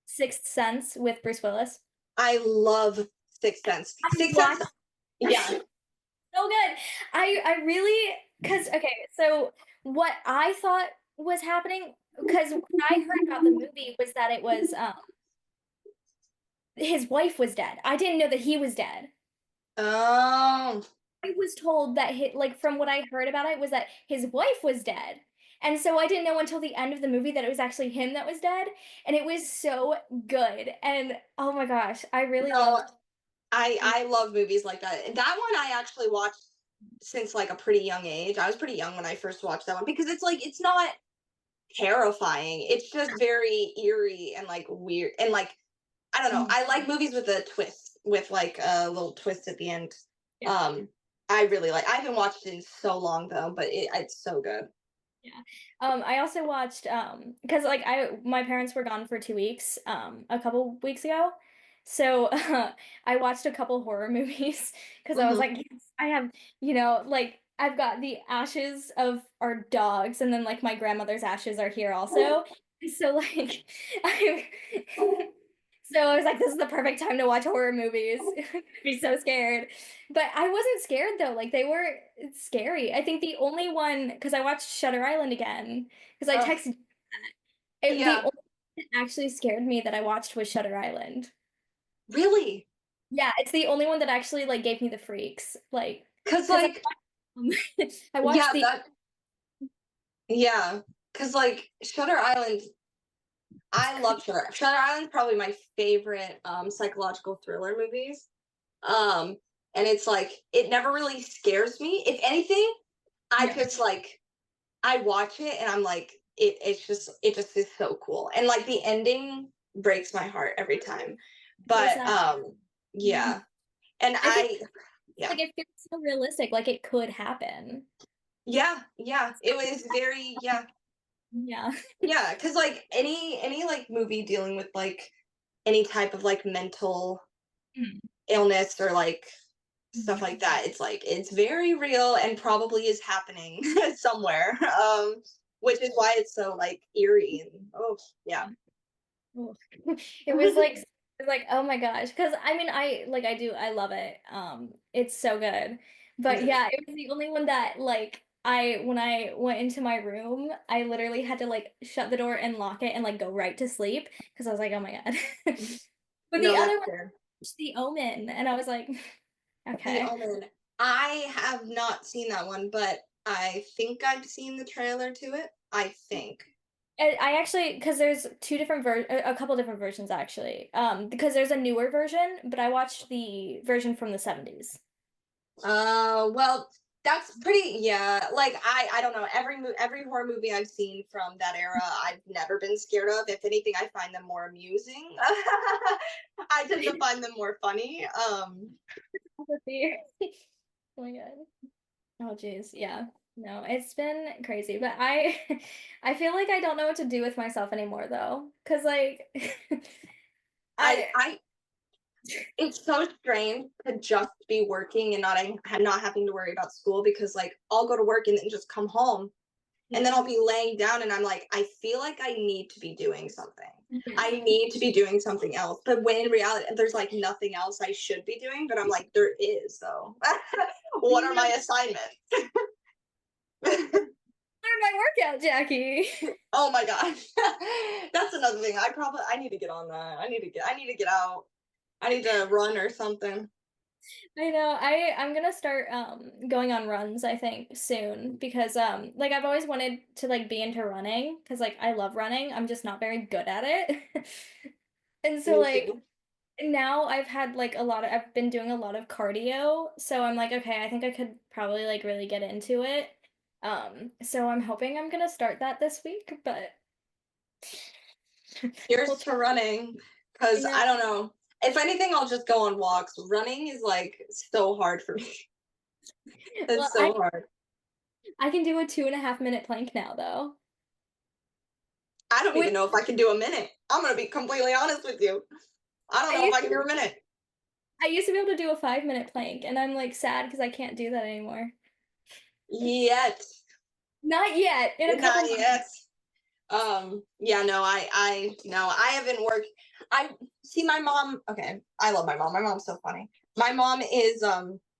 S1: Sixth Sense with Bruce Willis?
S2: I love Sixth Sense.
S1: I
S2: Sixth Sense,
S1: watched
S2: yeah.
S1: so good. I really because okay, so what I thought was happening because what I heard about the movie was that it was his wife was dead. I didn't know that he was dead.
S2: Oh,
S1: I was told that like from what I heard about it was that his wife was dead. And so I didn't know until the end of the movie that it was actually him that was dead. And it was so good. And oh my gosh, I really
S2: no,
S1: loved.
S2: I love movies like that. That one I actually watched since like a pretty young age. I was pretty young when I first watched that one because it's like terrifying. It's just very eerie and like weird and like I don't know.
S1: Mhm.
S2: I like movies with a twist, with like a little twist at the end.
S1: Yeah.
S2: Um, I really like. I haven't watched it in so long though, but it's so good.
S1: Yeah. I also watched because like my parents were gone for 2 weeks a couple weeks ago. So I watched a couple horror movies because I was
S2: Hmm.
S1: like, yes, I have, like I've got the ashes of our dogs and then like my grandmother's ashes are here also. So like I so I was like, this is the perfect time to watch horror movies. I'd be so scared. But I wasn't scared though. Like they were scary. I think the only one because I watched Shutter Island again because I
S2: Oh,
S1: texted the
S2: yeah,
S1: only one that actually scared me that I watched was Shutter Island.
S2: really?
S1: Yeah, it's the only one that actually like gave me the freaks. Like
S2: Cause
S1: because
S2: like,
S1: I watched
S2: yeah,
S1: the
S2: that, yeah, cause like Shutter Island, I love Shutter Island's probably my favorite psychological thriller movies. Um, and it's like it never really scares me. If anything, I
S1: yeah.
S2: just like I watch it and I'm like, it just is so cool. And like the ending breaks my heart every time.
S1: It's so
S2: But
S1: sad.
S2: yeah. And
S1: I think
S2: yeah.
S1: like it feels so realistic, like it could happen.
S2: Yeah, yeah. It was very yeah.
S1: Yeah.
S2: Yeah, cuz like any like movie dealing with like any type of like mental illness or like stuff like that, it's like it's very real and probably is happening somewhere. Which is why it's so like eerie and oh, yeah.
S1: Oof. It was like oh my gosh because I mean I love it it's so good but
S2: Yeah.
S1: yeah it was the only one that like I when I went into my room I literally had to like shut the door and lock it and like go right to sleep because I was like oh my god but the
S2: No,
S1: other
S2: that's
S1: one
S2: fair.
S1: was The Omen and I was like
S2: The
S1: okay.
S2: Omen. I have not seen that one, but I think I've seen the trailer to it. I think.
S1: And I actually because there's a couple different versions actually because there's a newer version but I watched the version from the 70s.
S2: Well, that's pretty. Yeah, like I don't know. Every horror movie I've seen from that era, I've never been scared of. If anything, I find them more amusing. I tend to find them more funny.
S1: The fear. Oh my God. Oh geez, yeah. No, it's been crazy, but I feel like I don't know what to do with myself anymore though, because like I
S2: I it's so strange to just be working and not having to worry about school because like I'll go to work and then just come home and then
S1: yeah
S2: I'll be laying down and I'm like, I feel like I need to be doing something.
S1: yeah.
S2: I need to be doing something else. But when in reality, there's like nothing else I should be doing. But I'm like, there is though. What are
S1: You know,
S2: my assignments?
S1: learn my workout, Jackie.
S2: Oh my gosh. That's another thing. I need to get on that. I need to get out. I need to run or something.
S1: I know. I'm gonna start going on runs, I think, soon because like I've always wanted to like be into running because like I love running. I'm just not very good at it. And so
S2: Me
S1: like
S2: too.
S1: now I've been doing a lot of cardio, so I'm like, okay, I think I could probably like really get into it. So I'm hoping I'm gonna start that this week, but we'll
S2: Here's
S1: try.
S2: to running.
S1: I
S2: Cause
S1: know
S2: I don't know. If anything, I'll just go on walks. Running is like so hard for me.
S1: well
S2: It's so hard.
S1: I can do a 2.5 minute plank now though.
S2: I don't
S1: Which
S2: even know if I can do a minute. I'm gonna be completely honest with you. I don't
S1: I
S2: know if
S1: used
S2: I can do a minute.
S1: I used to be able to do a 5 minute plank and I'm like sad because I can't do that anymore.
S2: Yet.
S1: Not yet, in a couple
S2: Not
S1: months.
S2: yet. Yeah, no, no, I haven't worked. I see my mom. Okay, I love my mom. My mom's so funny. My mom is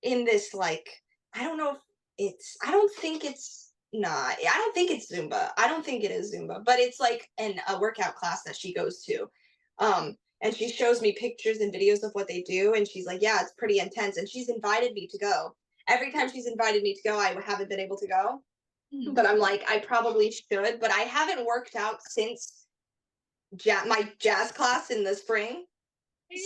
S2: in this like I don't know if I don't think it's not. I don't think it's Zumba. I don't think it is Zumba, but it's like a workout class that she goes to. And she shows me pictures and videos of what they do, and she's like, "Yeah, it's pretty intense." And she's invited me to go. Every time she's invited me to go, I haven't been able to go,
S1: Mhm.
S2: but I'm like, I probably should, but I haven't worked out since my jazz class in the spring.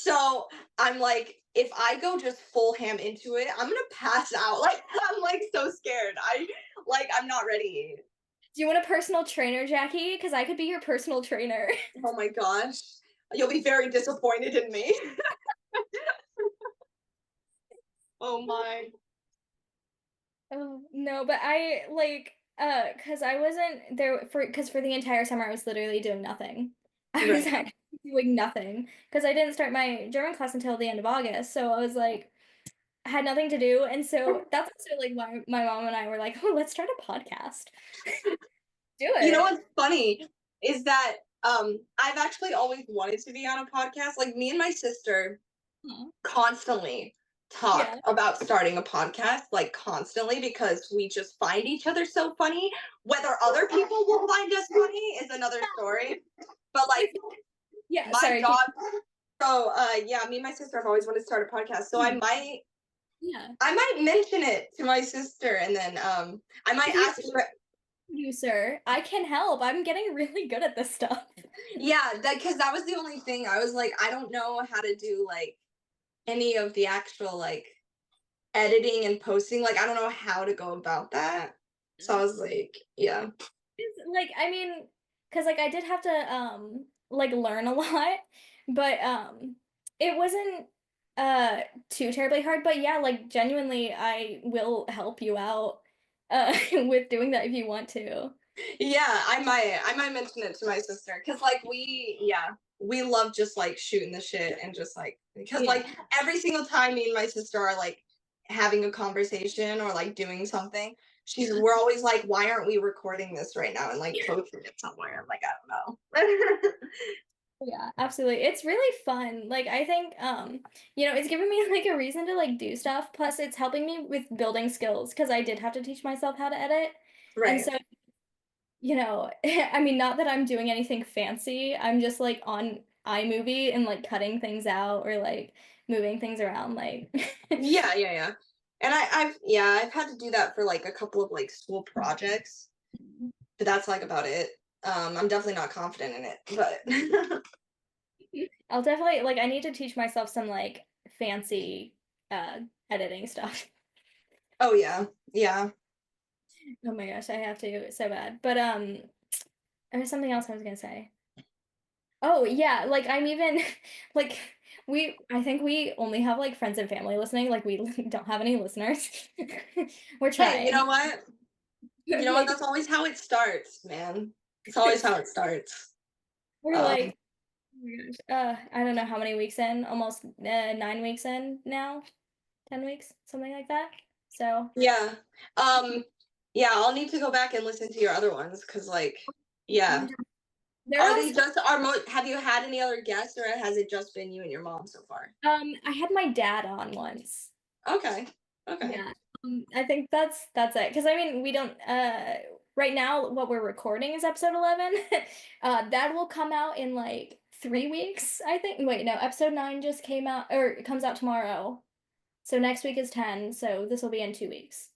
S2: So I'm like, if I go just full ham into it, I'm gonna pass out. Like I'm like so scared. I'm not ready.
S1: Do you want a personal trainer, Jackie? Because I could be your personal trainer.
S2: Oh my gosh. You'll be very disappointed in me. Oh my.
S1: Oh, no, but I like because I wasn't there for the entire summer I was literally doing nothing. I was
S2: Right.
S1: actually doing nothing because I didn't start my German class until the end of August. So I was like I had nothing to do, and so that's also like why my mom and I were like, "Oh, let's start a podcast." Do
S2: You know
S1: it.
S2: what's funny is that I've actually always wanted to be on a podcast. Like me and my sister
S1: Aw.
S2: constantly talk
S1: Yeah.
S2: about starting a podcast, like constantly, because we just find each other so funny. Whether other people will find us funny is another story. But
S1: I
S2: like
S1: think, yeah,
S2: my
S1: sorry.
S2: dog, so yeah, me and my sister have always wanted to start a podcast. So
S1: Yeah.
S2: I might mention it to my sister, and then I might
S1: Please
S2: ask her.
S1: do, sir. I can help. I'm getting really good at this stuff.
S2: Yeah, that because that was the only thing I was like, I don't know how to do like any of the actual like editing and posting. Like, I don't know how to go about that. So I was like, yeah.
S1: Like, I mean, because like I did have to like learn a lot, but it wasn't uh too terribly hard. But yeah, like genuinely, I will help you out with doing that if you want to.
S2: Yeah, I might mention it to my sister because like we love just like shooting the shit and just like because like
S1: Yeah.
S2: every single time me and my sister are like having a conversation or like doing something,
S1: Yeah.
S2: we're always like, why aren't we recording this right now and like posting it somewhere? I'm like, I don't know.
S1: Yeah, absolutely. It's really fun. Like I think it's giving me like a reason to like do stuff. Plus it's helping me with building skills because I did have to teach myself how to edit. And
S2: Right.
S1: so I mean, not that I'm doing anything fancy. I'm just like on iMovie and like cutting things out or like moving things around. Like,
S2: Yeah, yeah, yeah. And I've had to do that for like a couple of like school projects, but that's like about it. I'm definitely not confident in it, but
S1: I'll definitely like, I need to teach myself some like fancy uh editing stuff.
S2: oh yeah, yeah.
S1: Oh my gosh, I have to so bad. But there was something else I was gonna say. Oh yeah, like I'm even like I think we only have like friends and family listening, like we don't have any listeners. We're
S2: Hey, you know
S1: trying.
S2: what? You know what?
S1: Like
S2: That's always how it starts, man. It's always how it starts.
S1: we're
S2: Um,
S1: like oh my gosh. I don't know how many weeks in, almost 9 weeks in now, 10 weeks, something like that. So
S2: yeah. Um, yeah, I'll need to go back and listen to your other ones because, like, yeah.
S1: they're
S2: Are
S1: all
S2: they just have you had any other guests or has it just been you and your mom so far?
S1: I had my dad on once.
S2: Okay. Okay.
S1: Yeah. I think that's it. Because I mean, we don't right now what we're recording is episode 11. That will come out in like 3 weeks, I think. Wait, no, episode 9 just came out or it comes out tomorrow. So next week is 10, so this will be in 2 weeks.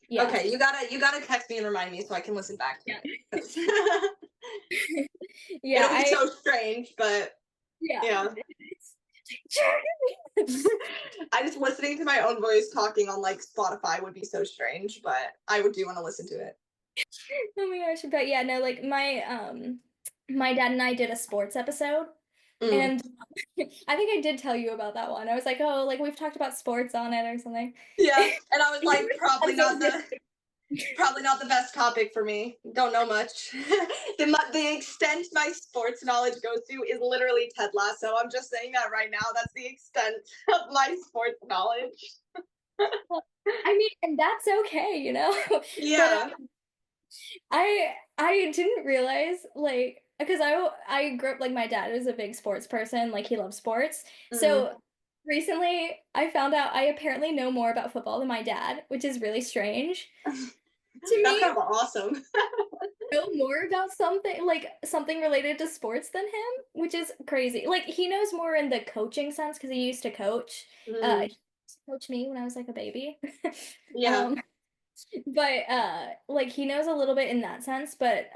S1: Yeah.
S2: Okay, you gotta text me and remind me so I can listen back to
S1: Yeah.
S2: it.
S1: Yeah,
S2: It'll be so strange, but
S1: yeah.
S2: yeah. I just listening to my own voice talking on like Spotify would be so strange, but I would do want to listen to it.
S1: Oh my gosh, but yeah, no, like my dad and I did a sports episode
S2: Mm.
S1: and I think I did tell you about that one. I was like, "Oh, like we've talked about sports on it or something."
S2: Yeah, and I was
S1: You
S2: like,
S1: were so
S2: probably not the best topic for me. Don't know much. The extent my sports knowledge goes to is literally Ted Lasso. I'm just saying that right now. That's the extent of my sports knowledge.
S1: I mean, and that's okay. But
S2: Yeah.
S1: I didn't realize like because I grew up like my dad is a big sports person, like he loves sports.
S2: Mm.
S1: So recently I found out I apparently know more about football than my dad, which is really strange to
S2: That's
S1: me.
S2: kind of awesome.
S1: Know more about something like something related to sports than him, which is crazy. Like he knows more in the coaching sense because he used to coach. He
S2: Mm.
S1: used to coach me when I was like a baby.
S2: Yeah.
S1: Um, but like he knows a little bit in that sense, but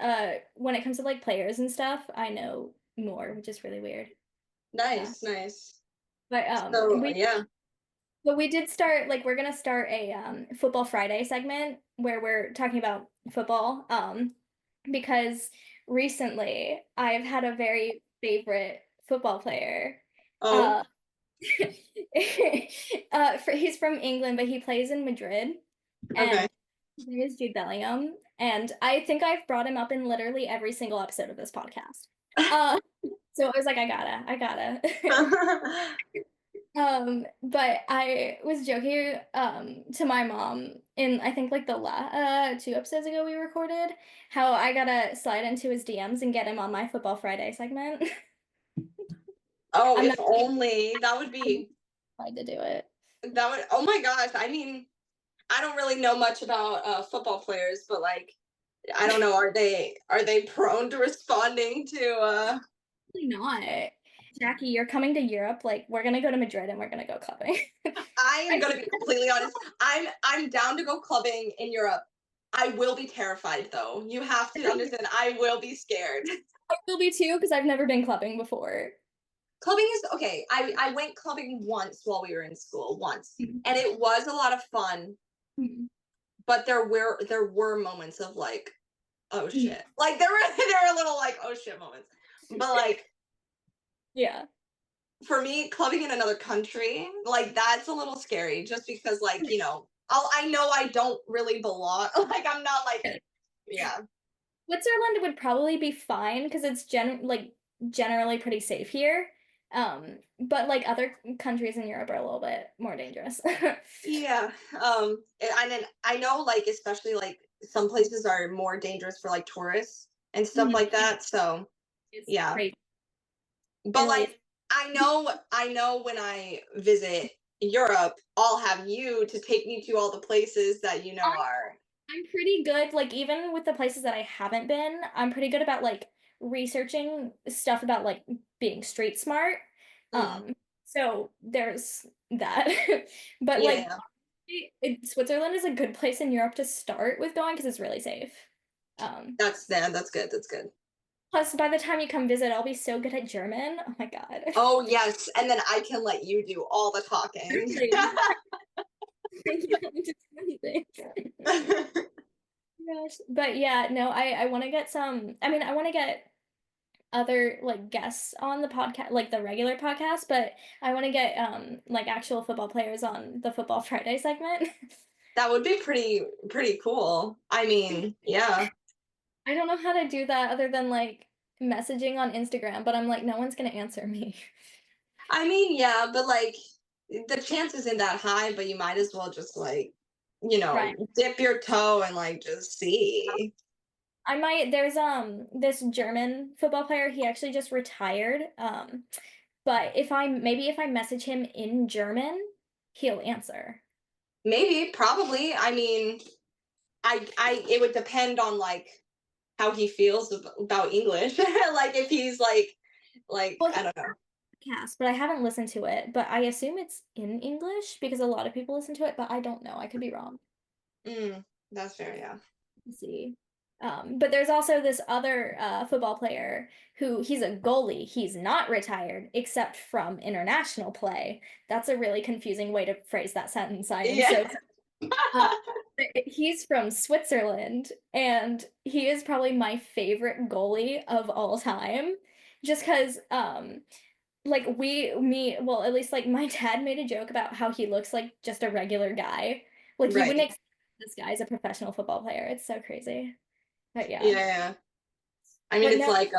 S1: when it comes to like players and stuff, I know more, which is really weird. Yeah.
S2: Nice, nice.
S1: But
S2: So yeah.
S1: we did start like we're gonna start a football Friday segment where we're talking about football. because recently I've had a very favorite football player.
S2: Oh,
S1: Uh, he's from England, but he plays in Madrid,
S2: okay.
S1: and his name is Jude Bellingham. And I think I've brought him up in literally every single episode of this podcast. Uh, so I was like, I gotta. But I was joking to my mom in I think like the 2 episodes ago we recorded how I gotta slide into his DMs and get him on my Football Friday segment.
S2: Oh,
S1: I'm not
S2: if only that would
S1: I'm
S2: be
S1: tried to do it.
S2: that would. Oh my gosh. I mean, I don't really know much about football players, but like, I don't know. Are they prone to responding to?
S1: Probably not. Jackie, you're coming to Europe. Like we're gonna go to Madrid and we're gonna go clubbing.
S2: I am
S1: I
S2: gonna be completely honest. I'm down to go clubbing in Europe. I will be terrified though. You have to understand. I will be scared.
S1: will be too because I've never been clubbing before.
S2: Clubbing is okay. I went clubbing once while we were in school once,
S1: Mhm.
S2: and it was a lot of fun.
S1: Mhm.
S2: But there were moments of like, oh
S1: Mhm.
S2: shit. Like there were there were little like oh shit moments. But like
S1: Yeah.
S2: for me, clubbing in another country, like that's a little scary just because like, I know I don't really belong. Like I'm not like yeah.
S1: Switzerland would probably be fine because it's generally pretty safe here. But like other countries in Europe are a little bit more dangerous.
S2: Yeah. And then I know like especially like some places are more dangerous for like tourists and stuff
S1: Mhm.
S2: like that. So
S1: It's
S2: yeah.
S1: crazy.
S2: But
S1: Italy.
S2: like I know when I visit Europe, I'll have you to take me to all the places that are.
S1: I'm pretty good, like even with the places that I haven't been, I'm pretty good about like researching stuff about like being street smart.
S2: Mm,
S1: So there's that. But
S2: yeah,
S1: like
S2: yeah.
S1: Switzerland is a good place in Europe to start with going because it's really safe. Um,
S2: That's good. That's good.
S1: Plus, by the time you come visit, I'll be so good at German. Oh my God.
S2: Oh yes, and then I can let you do all the talking.
S1: Really? You don't need to do anything. Gosh. But yeah, no, I want to get I want to get other like guests on the podcast, like the regular podcast, but I want to get like actual football players on the Football Friday segment.
S2: That would be pretty cool. I mean, yeah.
S1: I don't know how to do that other than like messaging on Instagram, but I'm like, no one's gonna answer me.
S2: I mean, yeah, but like the chance isn't that high, but you might as well just like,
S1: Right.
S2: dip your toe and like just see.
S1: There's this German football player, he actually just retired. But if I message him in German, he'll answer.
S2: Maybe, probably. I mean, I it would depend on like how he feels about English. Like if he's like
S1: Well,
S2: I don't know.
S1: podcast, but I haven't listened to it. But I assume it's in English because a lot of people listen to it, but I don't know. I could be wrong.
S2: That's fair, yeah.
S1: Let's see. But there's also this other football player who he's a goalie. He's not retired except from international play. That's a really confusing way to phrase that sentence. I am
S2: Yeah.
S1: so uh, he's from Switzerland, and he is probably my favorite goalie of all time. Just because like well, at least like my dad made a joke about how he looks like just a regular guy. Like you wouldn't
S2: Right.
S1: expect this guy's a professional football player. It's so crazy. But yeah.
S2: Yeah, yeah. I mean
S1: But
S2: it's
S1: no,
S2: like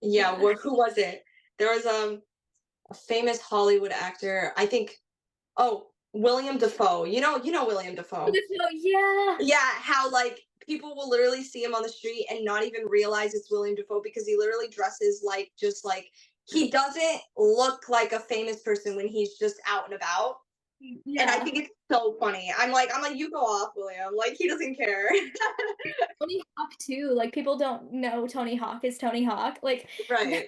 S2: yeah,
S1: yeah.
S2: who was it? There was a famous Hollywood actor, I think. Oh, William Dafoe. You know William Dafoe.
S1: Oh, yeah.
S2: Yeah, how like people will literally see him on the street and not even realize it's William Dafoe because he literally dresses like just like he doesn't look like a famous person when he's just out and about. And I
S1: Yeah.
S2: think it's so funny. I'm like, you go off, William. Like he doesn't care.
S1: Tony Hawk too. Like people don't know Tony Hawk is Tony Hawk. Like
S2: Right.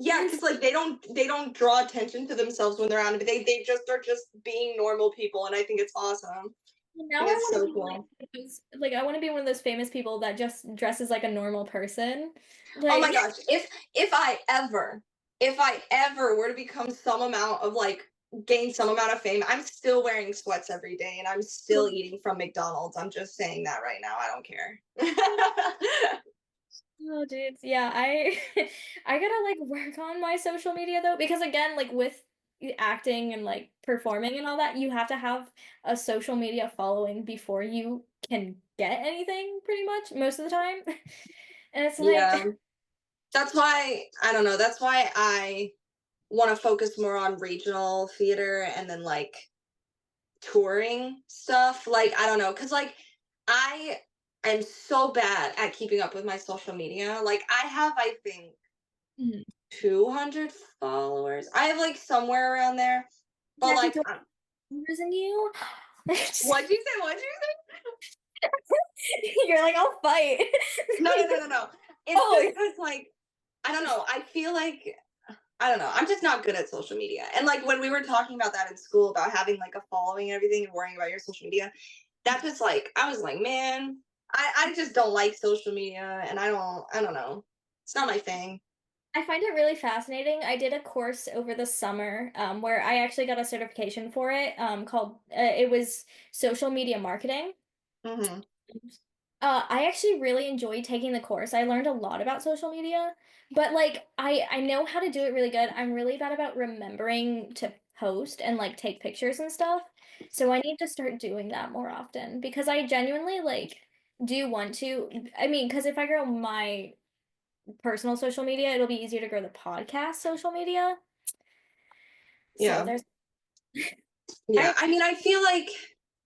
S2: Yeah, because like they don't draw attention to themselves when they're out, but they just are just being normal people, and I think it's awesome. I
S1: now
S2: think
S1: I
S2: it's
S1: want to
S2: so
S1: be
S2: cool.
S1: like I want to be one of those famous people that just dresses like a normal person.
S2: Oh my
S1: Like
S2: gosh, if I ever were to become some amount of like gained some amount of fame, I'm still wearing sweats every day and I'm still eating from McDonald's. I'm just saying that right now. I don't care.
S1: Oh, dudes, yeah, I I gotta like work on my social media though, because again, like with acting and like performing and all that, you have to have a social media following before you can get anything, pretty much most of the time. And it's like,
S2: Yeah. That's why I don't know. That's why I want to focus more on regional theater and then like touring stuff. Like, I don't know, cuz like I am so bad at keeping up with my social media. Like I have, I think,
S1: Mhm.
S2: 200 followers. I have like somewhere around there. But
S1: Jackie
S2: like
S1: told years in you.
S2: what'd you say? What'd you say?
S1: You're like, I'll fight.
S2: No, no, no, no, no. It's just
S1: Oh,
S2: cuz like I don't know. I feel like I don't know. I'm just not good at social media. And like when we were talking about that in school about having like a following and everything and worrying about your social media, that just like I was like, man, I just don't like social media and I don't know. It's not my thing.
S1: I find it really fascinating. I did a course over the summer where I actually got a certification for it called it was social media marketing.
S2: Hmm.
S1: I actually really enjoyed taking the course. I learned a lot about social media, but like I know how to do it really good. I'm really bad about remembering to post and like take pictures and stuff. So I need to start doing that more often because I genuinely like do want to. I mean, because if I grow my personal social media, it'll be easier to grow the podcast social media. So
S2: Yeah.
S1: there's
S2: Yeah.
S1: I
S2: I mean, I feel like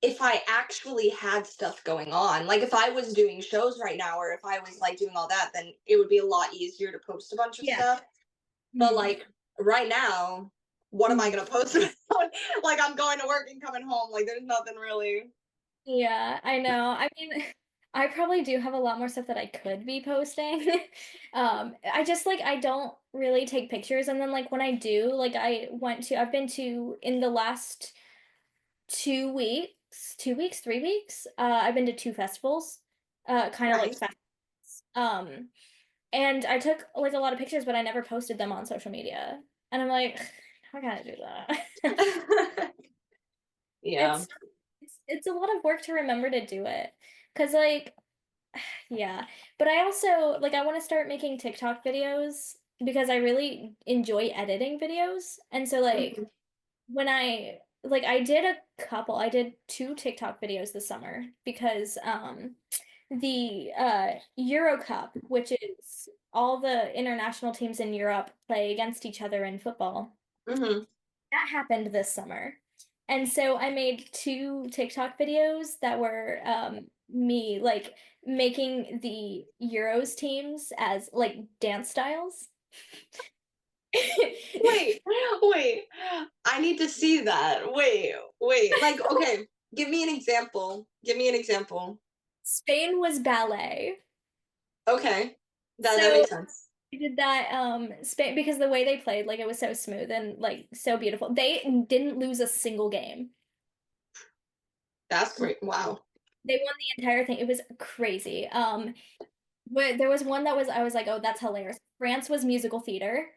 S2: if I actually had stuff going on, like if I was doing shows right now or if I was like doing all that, then it would be a lot easier to post a bunch of
S1: yeah.
S2: stuff. But
S1: Mhm.
S2: like right now, what am I
S1: Mhm.
S2: gonna post about? Like I'm going to work and coming home. Like there's nothing really.
S1: Yeah, I know. I mean, I probably do have a lot more stuff that I could be posting. I just like I don't really take pictures and then like when I do, like I've been to in the last 2 weeks, 2 weeks, 3 weeks, I've been to two festivals, kind of like
S2: Nice.
S1: festivals. Um, and I took like a lot of pictures, but I never posted them on social media. And I'm like, I gotta do that.
S2: Yeah.
S1: It's it's a lot of work to remember to do it. 'Cause like yeah, but I also like I want to start making TikTok videos because I really enjoy editing videos. And so like
S2: Mhm.
S1: when I did I did two TikTok videos this summer because the Euro Cup, which is all the international teams in Europe play against each other in football.
S2: Mhm.
S1: That happened this summer. And so I made two TikTok videos that were me like making the Euros teams as like dance styles.
S2: Wait, wait. I need to see that. Wait, wait. Like, okay, give me an example. Give me an example.
S1: Spain was ballet.
S2: Okay. That
S1: So
S2: makes sense.
S1: I did that Spain because the way they played, like it was so smooth and like so beautiful. They didn't lose a single game.
S2: That's great. Wow.
S1: They won the entire thing. It was crazy. But there was one that was I was like, oh, that's hilarious. France was musical theater.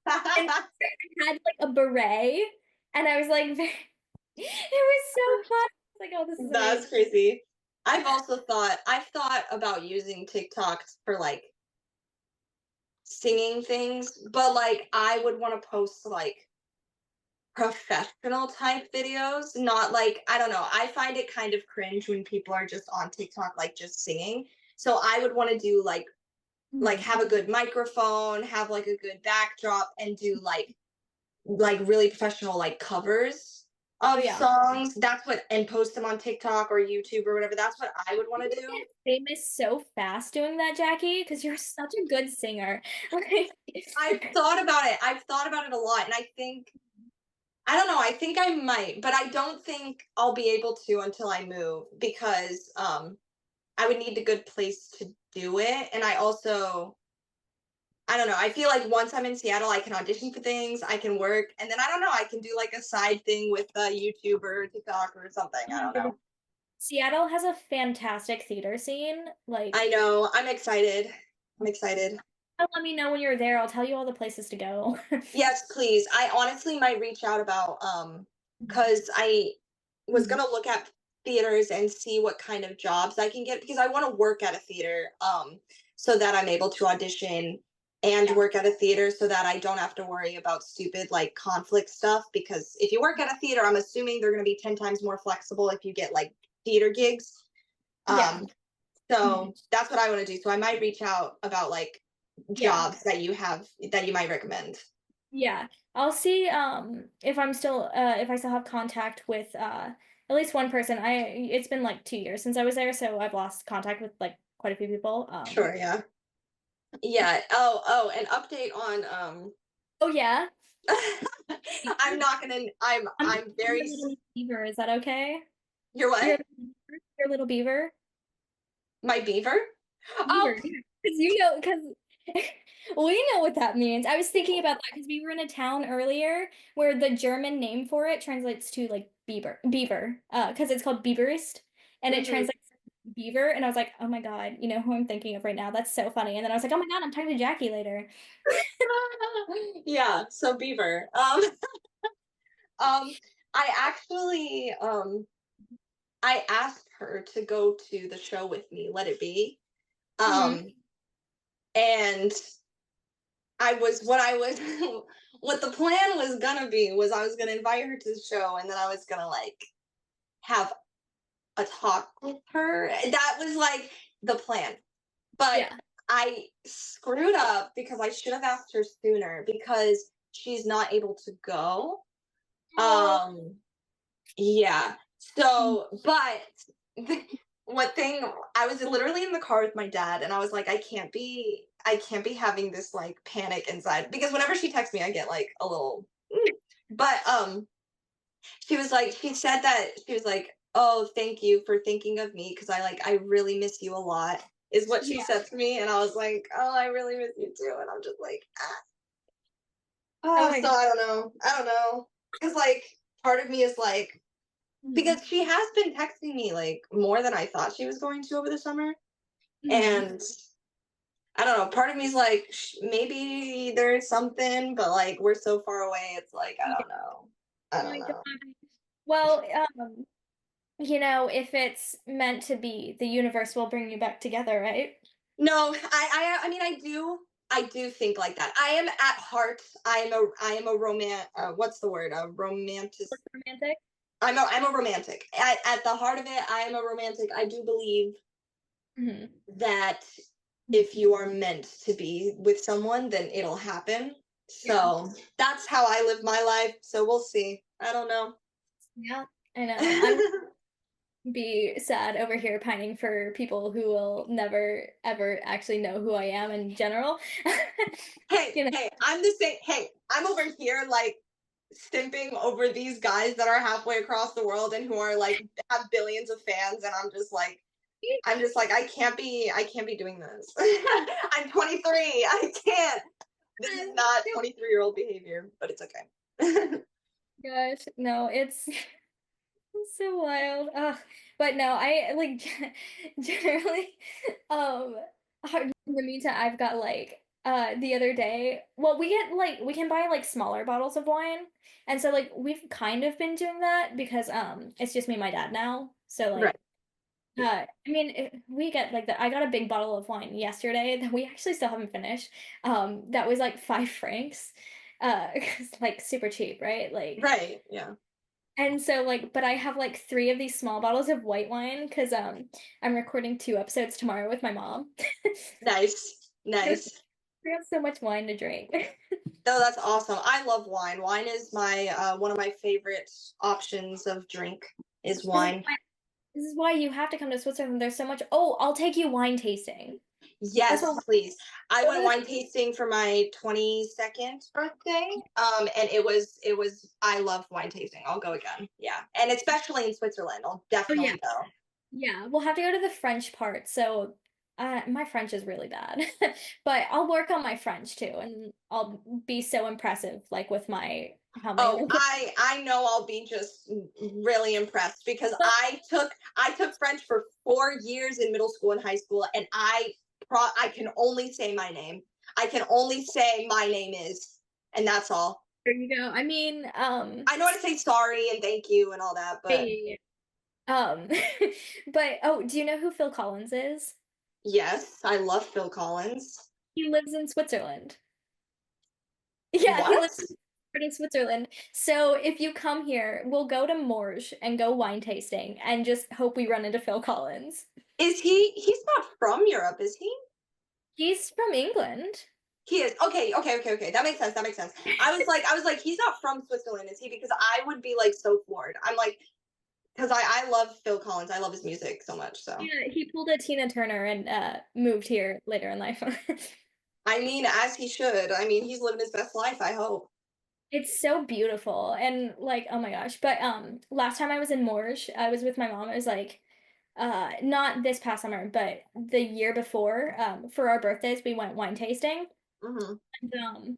S1: And had like a beret, and I was like, it was so fun. I was like, oh, this is
S2: That's
S1: amazing.
S2: crazy. I've thought about using TikTok for like singing things, but like I would want to post like professional type videos, not like I don't know. I find it kind of cringe when people are just on TikTok like just singing. So I would want to do like
S1: Mhm.
S2: have a good microphone, have like a good backdrop and do like really professional like covers
S1: Oh
S2: of
S1: yeah.
S2: songs. That's what and post them on TikTok or YouTube or whatever. That's what I would want
S1: You
S2: to do.
S1: get famous so fast doing that, Jackie, because you're such a good singer. Like,
S2: I've thought about it a lot and I think I don't know, I think I might, but I don't think I'll be able to until I move because I would need a good place to do it and I don't know. I feel like once I'm in Seattle, I can audition for things, I can work, and then I don't know, I can do like a side thing with YouTube or TikTok or something. I don't know.
S1: Seattle has a fantastic theater scene.
S2: I
S1: Like,
S2: know. I'm excited. I'm excited.
S1: Let me know when you're there. I'll tell you all the places to go.
S2: Yes, please. I honestly might reach out about because I was
S1: Mhm.
S2: gonna look at theaters and see what kind of jobs I can get because I want to work at a theater so that I'm able to audition and
S1: Yeah.
S2: work at a theater so that I don't have to worry about stupid like conflict stuff because if you work at a theater, I'm assuming they're gonna be 10 times more flexible if you get like theater gigs.
S1: Yeah.
S2: Um
S1: Mhm.
S2: so that's what I want to do. So I might reach out about like
S1: Yeah.
S2: jobs that you have that you might recommend.
S1: Yeah. I'll see if I still have contact with at least one person. It's been like 2 years since I was there, so I've lost contact with like quite a few people.
S2: Sure, yeah. Yeah. Oh, an update on
S1: Oh yeah.
S2: I'm not gonna
S1: I'm
S2: I'm very
S1: your little beaver. Is that okay?
S2: you're
S1: Your
S2: what?
S1: your little beaver?
S2: My beaver? Oh,
S1: Beaver. Because because we know what that means. I was thinking about that because we were in a town earlier where the German name for it translates to like beaver, because it's called Bieberist, and it
S2: mhm.
S1: translates to beaver. And I was like, oh my God, you know who I'm thinking of right now? That's so funny. And then I was like, oh my God, I'm talking to Jackie later.
S2: Yeah, so beaver. Um I actually I asked her to go to the show with me, Let It Be.
S1: Hmm.
S2: Um and I was what the plan was gonna be was I was gonna invite her to the show and then I was gonna like have a talk with her. That was like the plan. But
S1: Yeah.
S2: I screwed up because I should have asked her sooner because she's not able to go.
S1: Oh.
S2: Um yeah. So, but the, what thing I was literally in the car with my dad and I was like I can't be having this like panic inside because whenever she texts me I get like a little but she said that she was like, "Oh, thank you for thinking of me because I really miss you a lot." Is what she
S1: Yeah.
S2: said to me, and I was like, "Oh, I really miss you too." And I'm just like, ah.
S1: Oh
S2: Oh,
S1: my
S2: so
S1: God.
S2: I don't know, because like part of me is like,
S1: Hmm.
S2: because she has been texting me like more than I thought she was going to over the summer,
S1: Hmm.
S2: and I don't know. Part of me is like, maybe there's something, but like we're so far away, it's like I
S1: Yeah.
S2: don't know. I
S1: Oh
S2: don't
S1: my God.
S2: know.
S1: Well, if it's meant to be, the universe will bring you back together, right?
S2: No, I mean I do think like that. I am at heart I am a what's the word? A romantic.
S1: Romantic.
S2: I'm a romantic. At the heart of it, I am a romantic. I do believe
S1: Hmm.
S2: that if you are meant to be with someone, then it'll happen.
S1: Yeah.
S2: So that's how I live my life. So we'll see. I don't know.
S1: Yeah, I know. I'm be sad over here pining for people who will never ever actually know who I am in general.
S2: Hey,
S1: You know,
S2: hey, I'm the same. Hey, I'm over here like stimping over these guys that are halfway across the world and who are like have billions of fans, and I'm just like I can't be doing this. I'm 23. I can't. This is not 23-year-old behavior, but it's okay.
S1: gosh, no, it's it's so wild. Ugh. But no, I like generally um in the meantime I've got like the other day, well we can buy like smaller bottles of wine. And so like we've kind of been doing that because it's just me and my dad now. So
S2: Right.
S1: like I mean, we get like that. I got a big bottle of wine yesterday that we actually still haven't finished. That was like 5 francs. 'Cause, like super cheap, right? Like,
S2: Right. Yeah.
S1: and so like, but I have like 3 of these small bottles of white wine because I'm recording 2 episodes tomorrow with my mom.
S2: Nice.
S1: We
S2: Nice.
S1: have so much wine to drink.
S2: No, that's awesome. I love wine. Wine is my one of my favorite options of drink is
S1: This is
S2: wine.
S1: why this is why you have to come to Switzerland. There's so much. Oh, I'll take you wine tasting. That's
S2: Yes,
S1: what.
S2: please. I went wine tasting for my 22nd birthday. And it was I love wine tasting. I'll go again. Yeah. And especially in Switzerland, I'll
S1: Oh yeah.
S2: definitely go.
S1: Yeah, we'll have to go to the French part. So, my French is really bad, but I'll work on my French too, and I'll be so impressive, like with my how am I
S2: Oh,
S1: gonna put?
S2: I know I'll be just really impressed because
S1: But
S2: I took French for 4 years in middle school and high school and I can only say my name. I can only say my name is, and that's all.
S1: There you go. I mean,
S2: I know how to say sorry and thank you and all that, but
S1: hey, um, but oh, do you know who Phil Collins is?
S2: yes, I love Phil Collins.
S1: He lives in Switzerland. Yeah, he
S2: What?
S1: lives in Switzerland. So if you come here, we'll go to Morges and go wine tasting and just hope we run into Phil Collins.
S2: Is he? He's not from Europe, is he?
S1: He's from England.
S2: He is. Okay, okay, okay, okay. That makes sense. That makes sense. I was like, he's not from Switzerland, is he? Because I would be like so floored. I'm like, because I love Phil Collins. I love his music so much. So
S1: Yeah, he pulled a Tina Turner and moved here later in life.
S2: I mean, as he should. I mean, he's living his best life. I hope.
S1: It's so beautiful and like oh my gosh. But last time I was in Morges, I was with my mom. It was like not this past summer, but the year before, for our birthdays we went wine tasting.
S2: Hmm.
S1: And,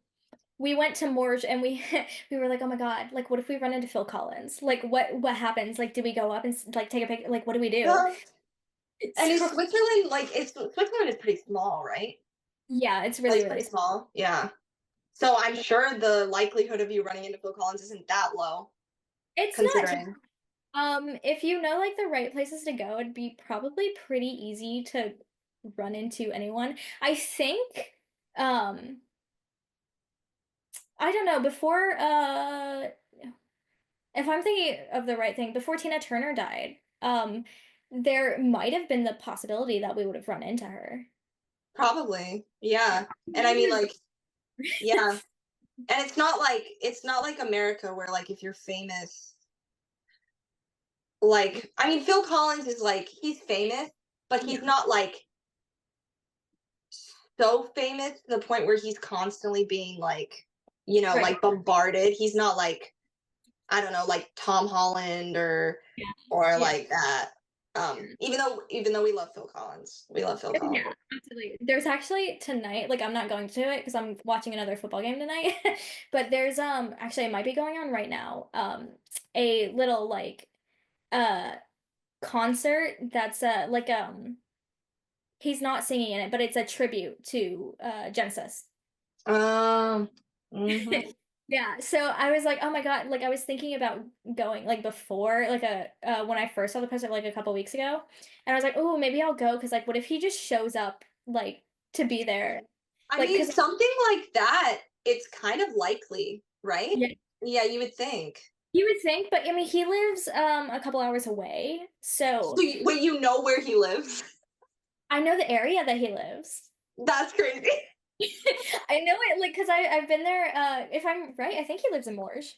S1: we went to Morges and we we were like, "Oh my God, like what if we run into Phil Collins? Like what happens? Like do we go up and like take a picture? Like what do we do?"
S2: And is
S1: So
S2: Switzerland like? Is Switzerland is pretty small, right?
S1: yeah, it's
S2: Like
S1: really
S2: it's pretty
S1: really
S2: small. Yeah. So I'm sure the likelihood of you running into Phil Collins isn't that low,
S1: it's not too
S2: considering.
S1: if you know like the right places to go, it'd be probably pretty easy to run into anyone. I think um I don't know, before if I'm thinking of the right thing, before Tina Turner died, there might have been the possibility that we would have run into her.
S2: Probably. Yeah. And I
S1: Maybe
S2: mean
S1: was
S2: like, yeah. And it's not like America where like if you're famous, like I mean Phil Collins is like he's famous, but he's
S1: yeah,
S2: not like so famous to the point where he's constantly being like,
S1: right.
S2: like bombarded. He's not like I don't know, like Tom Holland
S1: Yeah,
S2: or
S1: yeah,
S2: like that.
S1: yeah.
S2: Even though we love Phil Collins. We love Phil Collins.
S1: Yeah, absolutely. There's actually tonight, like I'm not going to it because I'm watching another football game tonight. But there's actually it might be going on right now. A little like uh concert that's like he's not singing in it, but it's a tribute to Genesis.
S2: Um mhm.
S1: Yeah, so I was like, oh my God, like I was thinking about going like before like a when I first saw the poster like a couple weeks ago, and I was like, oh, maybe I'll go because like what if he just shows up like to be there,
S2: I
S1: like
S2: mean
S1: because
S2: something like that, it's kind of likely, right?
S1: yeah,
S2: Yeah, you would think.
S1: you would think, but I mean he lives a couple hours away,
S2: So
S1: so
S2: wait, you know where he lives?
S1: I know the area that he lives.
S2: That's crazy.
S1: I know it like because I've been there. If I'm right, I think he lives in Morges.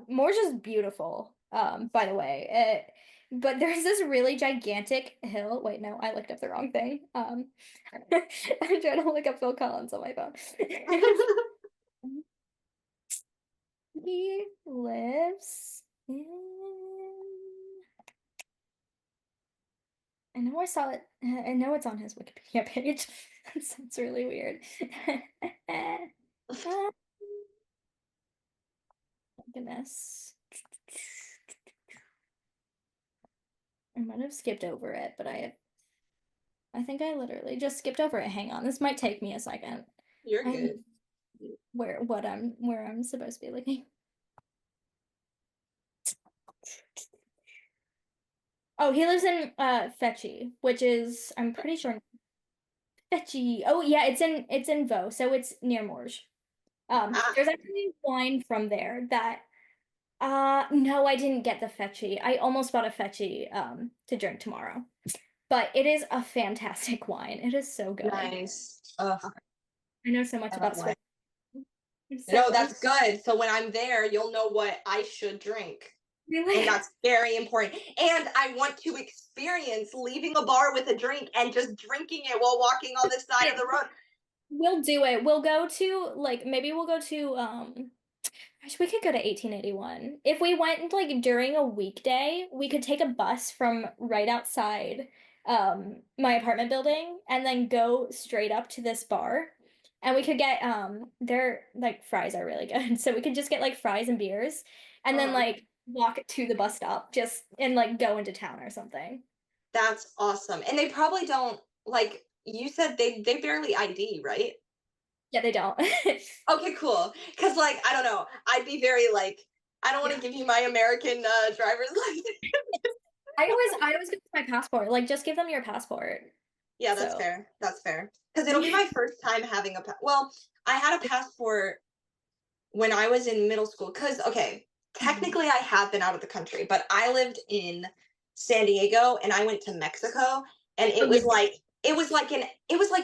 S1: Morges is beautiful. By the way, but there's this really gigantic hill. Wait, no, I looked up the wrong thing. I'm trying to look up Phil Collins on my phone. He lives in. I know I saw it. I know it's on his Wikipedia page. That sounds really weird. Oh, goodness. I might have skipped over it, but I think I literally just skipped over it. Hang on, this might take me a second.
S2: You're
S1: I'm
S2: good.
S1: where I'm supposed to be looking. Oh, he lives in Fetchy, which is I'm pretty sure Fetchy. Oh yeah, it's in Vaux, so it's near Morges.
S2: Ah,
S1: There's actually wine from there that no, I didn't get the Fetchy. I almost bought a Fetchy to drink tomorrow. But it is a fantastic wine. It is so good.
S2: nice. Ugh,
S1: I know so much
S2: I love
S1: about
S2: wine.
S1: Swiss. It's so
S2: No,
S1: funny.
S2: that's good. So when I'm there, you'll know what I should drink. And
S1: Really?
S2: that's very important. And I want to experience leaving a bar with a drink and just drinking it while walking on the side of the road.
S1: We'll do it. We'll go to like maybe we'll go to gosh, we could go to 1881. If we went like during a weekday, we could take a bus from right outside my apartment building and then go straight up to this bar. And we could get their like fries are really good. So we could just get like fries and beers and then
S2: Uh-huh.
S1: like walk to the bus stop just and like go into town or something.
S2: That's awesome. And they probably don't like you said they barely ID, right?
S1: Yeah, they don't.
S2: Okay, cool. Because like I don't know, I'd be very like I don't want
S1: Yeah.
S2: to give you my American driver's license.
S1: I always give my passport. Like, just give them your passport.
S2: Yeah, that's
S1: So,
S2: fair. That's fair. Because it'll be
S1: yeah.
S2: my first time having well, I had a passport when I was in middle school. Because okay,
S1: Mhm.
S2: technically I have been out of the country, but I lived in San Diego and I went to Mexico, and
S1: Oh, yeah.
S2: it was like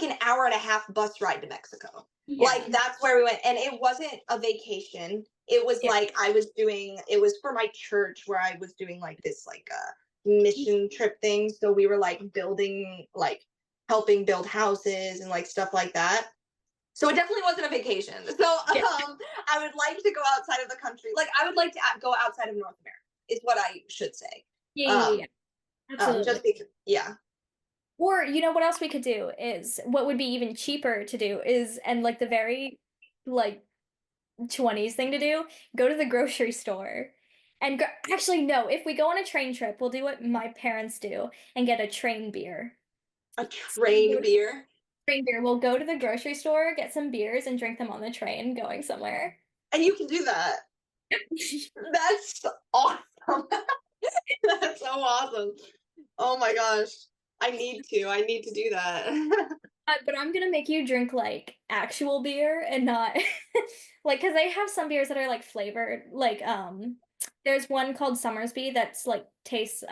S2: an hour and a half bus ride to Mexico. Like
S1: Yeah.
S2: that's where we went, and it wasn't a vacation. It was
S1: Yeah.
S2: like I was doing. It was for my church where I was doing like this like mission trip thing. So we were like building like helping build houses and like stuff like that. So it definitely wasn't a vacation. So
S1: Yeah.
S2: I would like to go outside of the country. Like I would like to go outside of North America is what I should say.
S1: Yeah. Yeah.
S2: Um,
S1: Yeah. Absolutely.
S2: just because, yeah.
S1: Or, you know what else we could do is what would be even cheaper to do is, and like the very like 20s thing to do, go to the grocery store and actually no, if we go on a train trip, we'll do what my parents do and get a train beer.
S2: A
S1: So we'll go
S2: train
S1: to
S2: beer,
S1: train beer. We'll go to the grocery store, get some beers, and drink them on the train going somewhere.
S2: and you can do that. That's awesome. That's so awesome. Oh my gosh. I need to. I need to do that.
S1: But I'm gonna make you drink like actual beer and not like because they have some beers that are like flavored. Like there's one called Summersby that's like tastes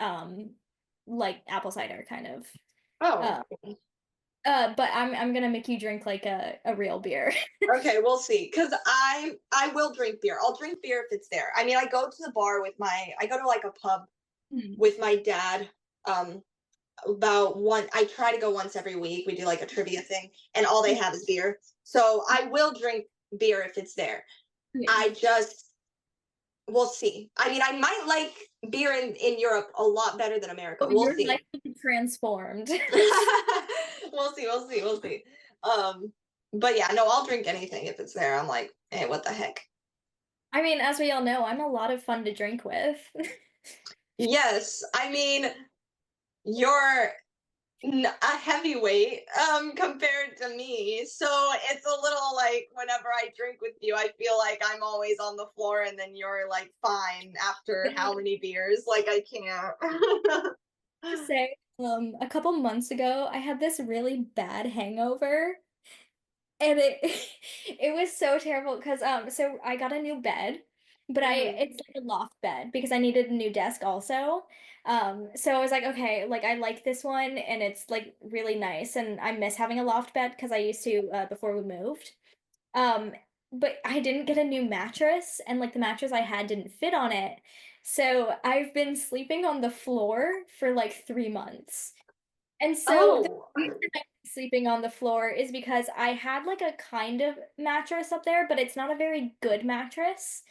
S1: like apple cider kind of.
S2: Oh,
S1: Uh but I'm gonna make you drink like a real beer.
S2: okay, we'll see. Cause I will drink beer. I'll drink beer if it's there. I mean, I go to the bar with I go to like a pub
S1: Mhm.
S2: with my dad. Um, about one. I try to go once every week. We do like a trivia thing, and all they
S1: Yeah.
S2: have is beer. So I will drink beer if it's there.
S1: Yeah.
S2: I just we'll see. I mean, I might like beer in Europe a lot better than
S1: Oh,
S2: America. We'll
S1: your life
S2: see.
S1: will be transformed.
S2: We'll see. We'll see. We'll see. Um, but yeah, no, I'll drink anything if it's there. I'm like, hey, what the heck?
S1: I mean, as we all know, I'm a lot of fun to drink with.
S2: Yes, I mean, you're a heavyweight compared to me, so it's a little like whenever I drink with you I feel like I'm always on the floor and then you're like fine after how
S1: Yeah.
S2: many beers, like I can't.
S1: To say, a couple months ago, I had this really bad hangover. And it it was so terrible because so I got a new bed, but
S2: Mm.
S1: it's like a loft bed because I needed a new desk also. So I was like, okay, like I like this one and it's like really nice and I miss having a loft bed because I used to before we moved. Um, but I didn't get a new mattress and like the mattress I had didn't fit on it. So I've been sleeping on the floor for like 3 months. And so the
S2: Oh,
S1: reason I'm sleeping on the floor is because I had like a kind of mattress up there, but it's not a very good mattress.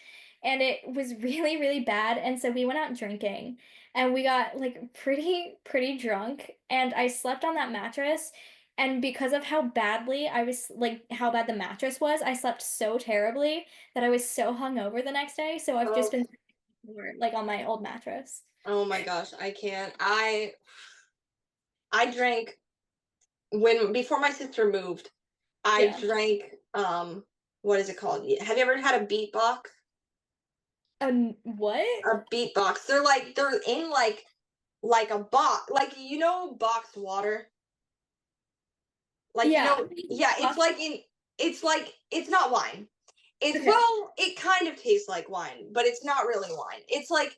S1: And it was really, really bad. And so we went out drinking and we got like pretty drunk. And I slept on that mattress. And because of how badly I was like how bad the mattress was, I slept so terribly that I was so hungover the next day. So I've just
S2: oh,
S1: been like on my old mattress.
S2: oh my gosh, I can't. I drank when before my sister moved. I
S1: Yeah.
S2: drank what is it called? Have you ever had a beatbox?
S1: What?
S2: A beatbox. They're in like a box, like boxed water. Like
S1: Yeah.
S2: yeah, it's like it's not wine.
S1: Okay.
S2: It kind of tastes like wine, but it's not really wine. It's like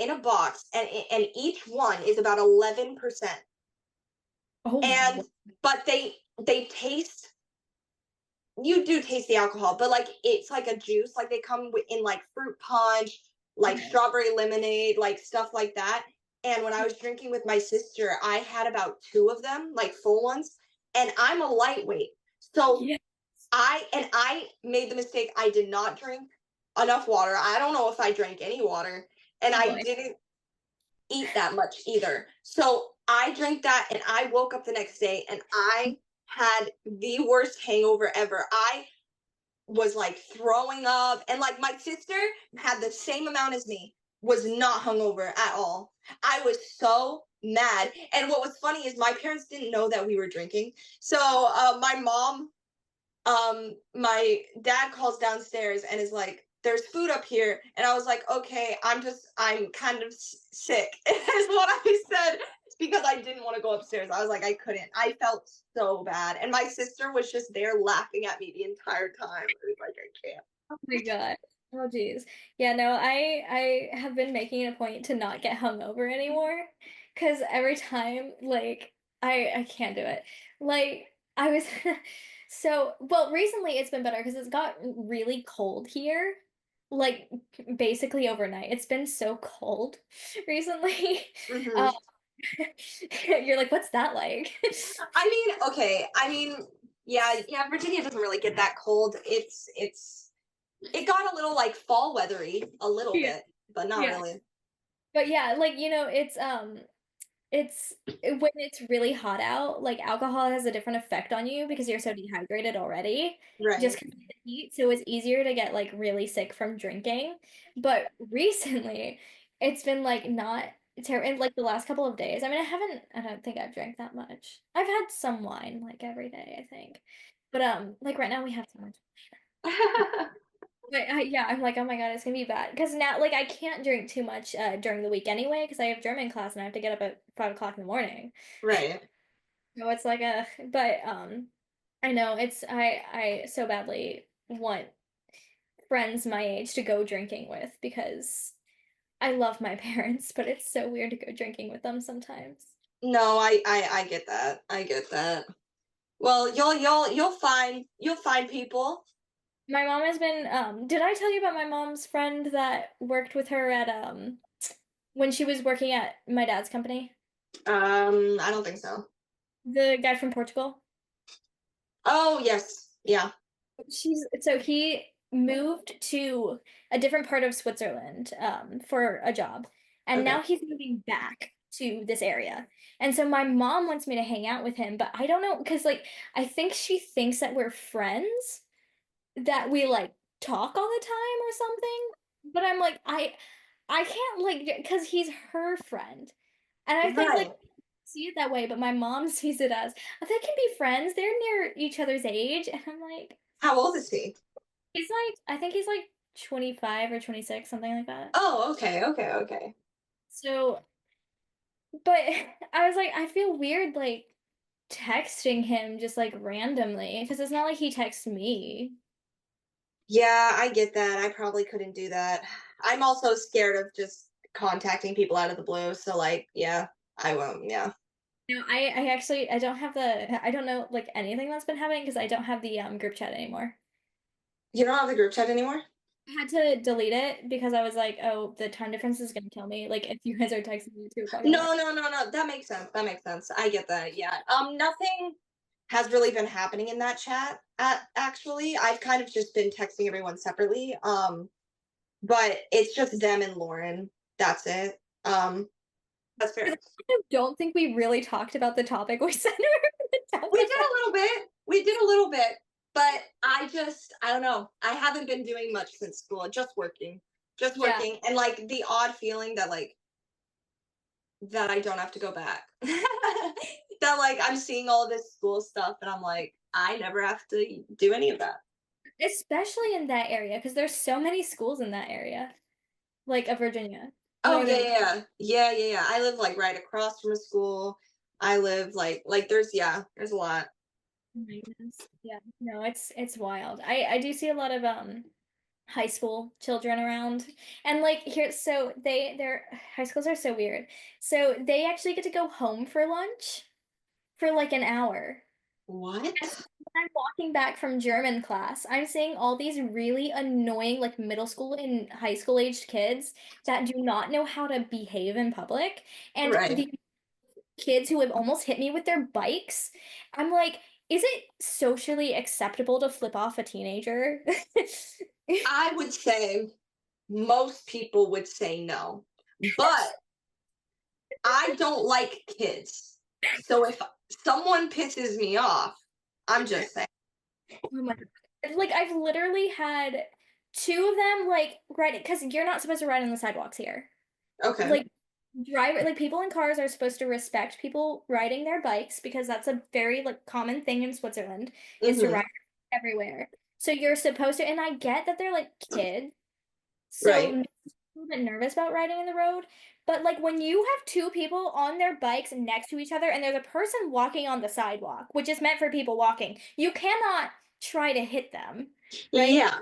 S2: in a box, and each one is about 11%. And
S1: Oh,
S2: but they taste you do taste the alcohol, but like it's like a juice. Like they come in like fruit punch, like
S1: okay.
S2: strawberry lemonade, like stuff like that. And when I was drinking with my sister, I had about two of them, like full ones, and I'm a lightweight. So
S1: Yeah.
S2: I made the mistake. I did not drink enough water. I don't know if I drank any water, and
S1: Oh
S2: I
S1: boy.
S2: didn't eat that much either. So I drank that and I woke up the next day and I had the worst hangover ever. I was like throwing up, and like my sister had the same amount as me, was not hungover at all. I was so mad. And what was funny is my parents didn't know that we were drinking. So my mom my dad calls downstairs and is like, "There's food up here," and I was like, "Okay, I'm kind of sick," is what I said because I didn't want to go upstairs. I was like, I couldn't. I felt so bad, and my sister was just there laughing at me the entire time. I was like, I can't.
S1: Oh my God. Oh geez. Yeah, no, I have been making it a point to not get hungover anymore because every time like I can't do it. Like I was so well recently it's been better because it's got really cold here. Like basically overnight. It's been so cold recently.
S2: Hmm.
S1: Um, you're like, what's that like?
S2: I mean, okay. I mean, yeah, yeah. Virginia doesn't really get that cold. It got a little like fall weathery, a little
S1: Yeah.
S2: bit, but not
S1: Yeah.
S2: really.
S1: But yeah, like it's when it's really hot out, like alcohol has a different effect on you because you're so dehydrated already, just
S2: Right.
S1: because of the heat. So it's easier to get like really sick from drinking. But recently, it's been like not terrible. In like the last couple of days. I mean, I don't think I've drank that much. I've had some wine like every day, I think. But like right now we have so much. But yeah, I'm like, oh my God, it's gonna be bad. Because now, like, I can't drink too much during the week anyway, because I have German class and I have to get up at 5 o'clock in the morning.
S2: Right.
S1: So it's like but I know I so badly want friends my age to go drinking with because I love my parents, but it's so weird to go drinking with them sometimes.
S2: No, I get that. I get that. Well, you'll find people.
S1: My mom has been, did I tell you about my mom's friend that worked with her at, when she was working at my dad's company?
S2: I don't think so.
S1: The guy from Portugal?
S2: Oh, yes. Yeah.
S1: So he moved to a different part of Switzerland for a job, and
S2: Okay.
S1: now he's moving back to this area. And so my mom wants me to hang out with him, but I don't know because like I think she thinks that we're friends, that we like talk all the time or something. But I'm like I can't like because he's her friend, and I think like
S2: Right.
S1: see it that way, but my mom sees it as they can be friends. They're near each other's age, and I'm like.
S2: How old is he?
S1: He's like, I think he's like 25 or 26, something like that.
S2: Oh, okay, okay, okay.
S1: So, but I was like, I feel weird like texting him just like randomly because it's not like he texts me.
S2: Yeah, I get that. I probably couldn't do that. I'm also scared of just contacting people out of the blue. So, like, yeah, I won't. Yeah.
S1: No, I actually I don't have I don't know like anything that's been happening because I don't have the group chat anymore.
S2: You don't have the group chat anymore?
S1: I had to delete it because I was like, oh, the time difference is gonna kill me. Like if you guys are texting me at 2 o'clock in the morning.
S2: No, no, no, no. That makes sense. That makes sense. I get that. Yeah. Nothing has really been happening in that chat. Actually, I've kind of just been texting everyone separately. But it's just them and Lauren. That's it. That's fair.
S1: I don't think we really talked about the topic we said we were gonna
S2: We
S1: talk
S2: did
S1: about.
S2: a little bit. We did a little bit, but I don't know. I haven't been doing much since school. Just
S1: Yeah.
S2: working, and like the odd feeling that like that I don't have to go back. That like I'm seeing all this school stuff, and I'm like, I never have to do any of that.
S1: Especially in that area, because there's so many schools in that area, like of Virginia,
S2: Oh yeah,
S1: Northern.
S2: yeah, yeah, yeah, yeah. I live like right across from a school. I live like there's a lot.
S1: Oh my goodness. Yeah, no, it's wild. I do see a lot of high school children around, and like here, so their high schools are so weird. So they actually get to go home for lunch for like an hour.
S2: What?
S1: And when I'm walking back from German class, I'm seeing all these really annoying, like middle school and high school aged kids that do not know how to behave in public. And
S2: Right.
S1: the kids who have almost hit me with their bikes, I'm like, is it socially acceptable to flip off a teenager?
S2: I would say most people would say no, but I don't like kids. So if someone pisses me off, I'm just saying.
S1: Oh my God. Like I've literally had two of them like right because you're not supposed to ride on the sidewalks here.
S2: Okay.
S1: Like driver like people in cars are supposed to respect people riding their bikes because that's a very like common thing in Switzerland is to
S2: Mm-hmm.
S1: ride. everywhere. So you're supposed to, and I get that they're like kids, so
S2: Right.
S1: I'm a little bit nervous about riding in the road. But like when you have two people on their bikes next to each other and there's a person walking on the sidewalk, which is meant for people walking, you cannot try to hit them, right?
S2: Yeah.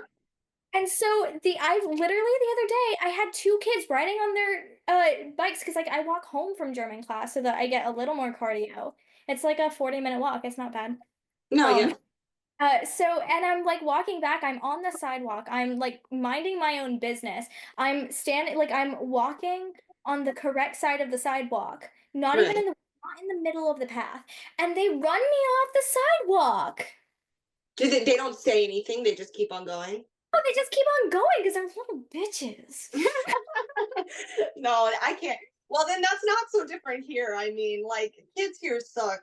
S1: And so I literally the other day I had two kids riding on their bikes because like I walk home from German class so that I get a little more cardio. It's like a 40-minute walk. It's not bad.
S2: No,
S1: Um
S2: yeah.
S1: and I'm like walking back, I'm on the sidewalk, I'm like minding my own business. I'm standing, like I'm walking on the correct side of the sidewalk, not even
S2: Right.
S1: not in the middle of the path. And they run me off the sidewalk.
S2: They don't say anything, they just keep on going?
S1: Oh, they just keep on going because they're little bitches.
S2: No, I can't. Well, then that's not so different here. I mean, like, kids here suck.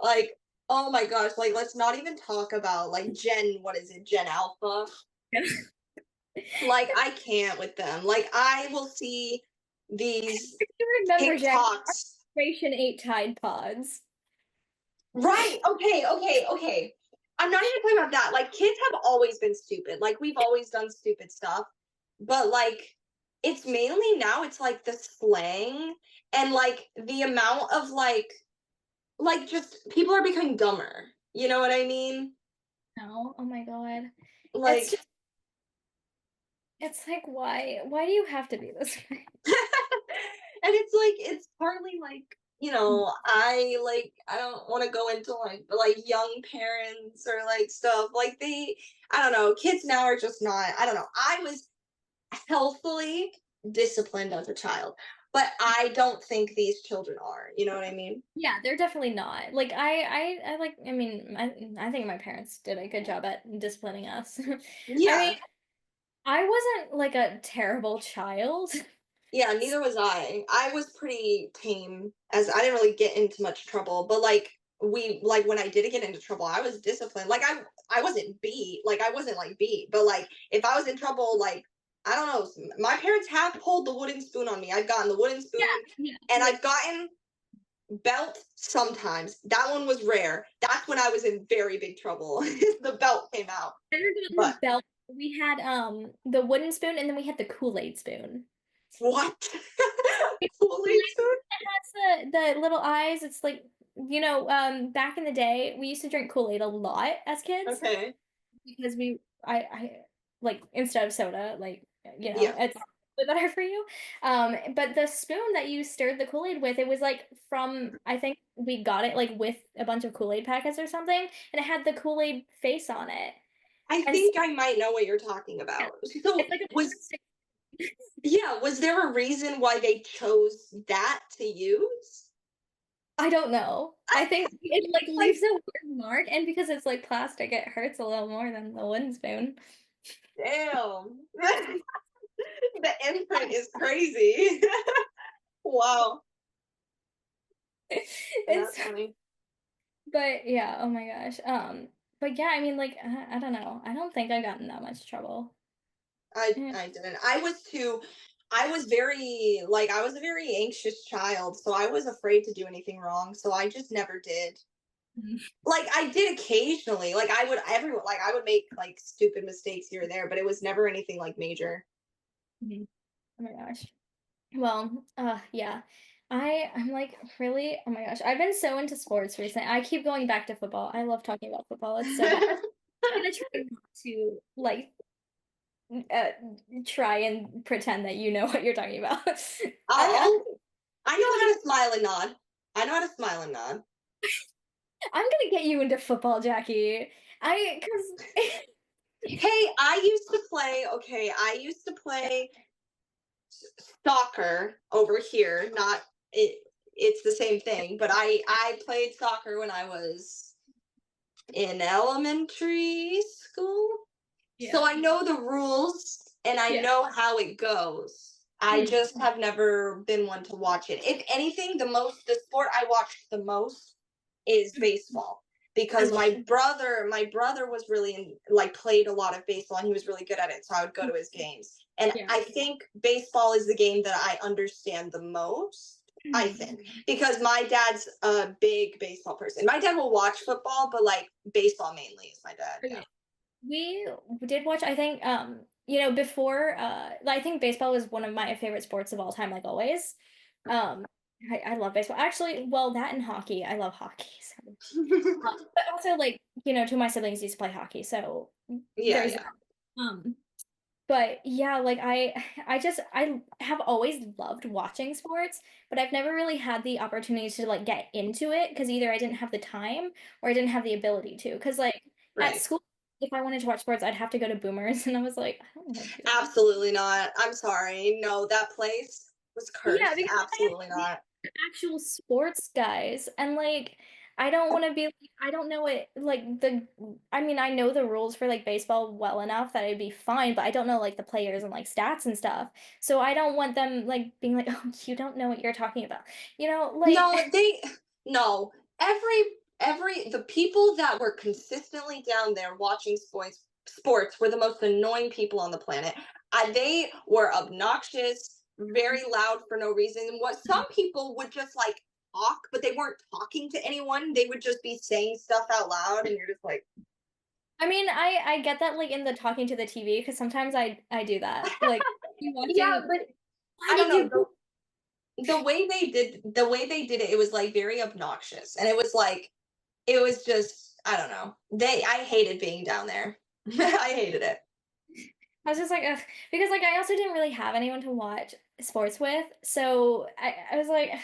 S2: Like, oh my gosh, like, let's not even talk about, like, what is it, Gen Alpha? Like, I can't with them. Like, I will see these
S1: You remember Jack
S2: TikToks.
S1: Generation 8 Tide Pods.
S2: Right. Okay. Okay. Okay. I'm not even talking about that. Like, kids have always been stupid. Like, we've always done stupid stuff. But, like, it's mainly now, it's like the slang and, like, the amount of, just people are becoming dumber. You know what I mean?
S1: No, oh my God. It's
S2: Like,
S1: just, it's like, why do you have to be this way?
S2: and it's like it's partly like I don't want to go into like young parents or like stuff like I don't know, kids now are just not, I don't know, I was healthily disciplined as a child, but I don't think these children are, you know what I mean?
S1: Yeah, they're definitely not. Like I like I mean I think my parents did a good job at disciplining us. I mean,
S2: Yeah.
S1: I wasn't like a terrible child.
S2: Yeah, neither was I was pretty tame, as I didn't really get into much trouble, but when I did get into trouble, I was disciplined. Like I wasn't beat, like I wasn't like beat, but like if I was in trouble, like I don't know, my parents have pulled the wooden spoon on me. I've gotten the wooden
S1: Yeah,
S2: spoon
S1: yeah.
S2: and
S1: Like
S2: I've gotten belt sometimes. That one was rare. That's when I was in very big trouble. The belt came out.
S1: I never gotten
S2: But
S1: the belt. We had the wooden spoon and then we had the Kool-Aid spoon.
S2: what? Kool-Aid
S1: Kool-Aid
S2: spoon?
S1: has the little eyes. It's like, back in the day, we used to drink Kool-Aid a lot as kids
S2: Okay.
S1: because I like instead of soda, like,
S2: Yeah.
S1: it's better for you. But the spoon that you stirred the Kool-Aid with, it was like I think we got it like with a bunch of Kool-Aid packets or something, and it had the Kool-Aid face on it.
S2: I
S1: And so,
S2: think I might know what you're talking
S1: yeah,
S2: about. So
S1: it's like a
S2: was
S1: plastic.
S2: yeah, was there a reason why they chose that to use?
S1: I don't know. I think it like
S2: Like,
S1: leaves a weird mark, and because it's like plastic, it hurts a little more than the wooden spoon.
S2: damn. The imprint is crazy. Wow.
S1: It's
S2: That's funny.
S1: but yeah, oh my gosh. But yeah, I mean like I don't know. I don't think I got in that much trouble. Yeah.
S2: I didn't. I was a very anxious child, so I was afraid to do anything wrong, so I just never did.
S1: Mhm.
S2: Like I did occasionally. Like I would make like stupid mistakes here or there, but it was never anything like major.
S1: Mhm. Oh my gosh. Well, yeah. I'm like really, oh my gosh. I've been so into sports recently. I keep going back to football. I love talking about football. It's so fun. I'm gonna try not to like uh, try and pretend that you know what you're talking about. I'm
S2: I'll I know
S1: gonna
S2: how to smile and nod. I know how to smile and nod.
S1: I'm gonna get you into football, Jackie. Because
S2: Hey, I used to play soccer over here. Not it it's the same thing, but I played soccer when I was in elementary school. So
S1: yeah,
S2: I know the rules and I
S1: yeah.
S2: know how it goes. I
S1: Mm.
S2: just have never been one to watch it. If anything, the sport I watched the most is baseball
S1: I
S2: because
S1: love
S2: my brother was really like played a lot of baseball and he was really good at it, so I would go to his games. And
S1: yeah.
S2: I think baseball is the game that I understand the most. I
S1: Mm.
S2: think because my dad's a big baseball person. My dad will watch football, but like baseball mainly is my dad.
S1: Okay.
S2: Yeah.
S1: We did watch, I think, before, I think baseball was one of my favorite sports of all time, like always. Um, I love baseball. Actually, well, that and hockey. I love hockey. So. But also, like, two of my siblings used to play hockey, so
S2: Yeah,
S1: there's that.
S2: yeah.
S1: Um, but yeah, like I have always loved watching sports, but I've never really had the opportunity to like get into it because either I didn't have the time or I didn't have the ability to. Because like at
S2: Right.
S1: school, if I wanted to watch sports, I'd have to go to Boomers, and I was like, I don't want to do that.
S2: Absolutely not. I'm sorry. No, that place was
S1: Yeah,
S2: cursed.
S1: because I
S2: Absolutely
S1: have
S2: not.
S1: actual sports guys, and like I don't want to be like, I don't know it like the I mean I know the rules for like baseball well enough that it'd be fine, but I don't know like the players and like stats and stuff. So I don't want them like being like, "Oh, you don't know what you're talking about." Like
S2: No, no. Every the people that were consistently down there watching sports were the most annoying people on the planet. They were obnoxious, very loud for no reason. What some people would just like talk, but they weren't talking to anyone. They would just be saying stuff out loud, and you're just like,
S1: I mean, I get that like in the talking to the TV because sometimes I do that. Like you
S2: yeah,
S1: watching,
S2: but
S1: why
S2: I don't
S1: did
S2: know.
S1: you
S2: The way they did it was like very obnoxious, and it was just I don't know. I hated being down there. I hated it.
S1: I was just like, ugh. Because like I also didn't really have anyone to watch sports with, so I was like, ugh.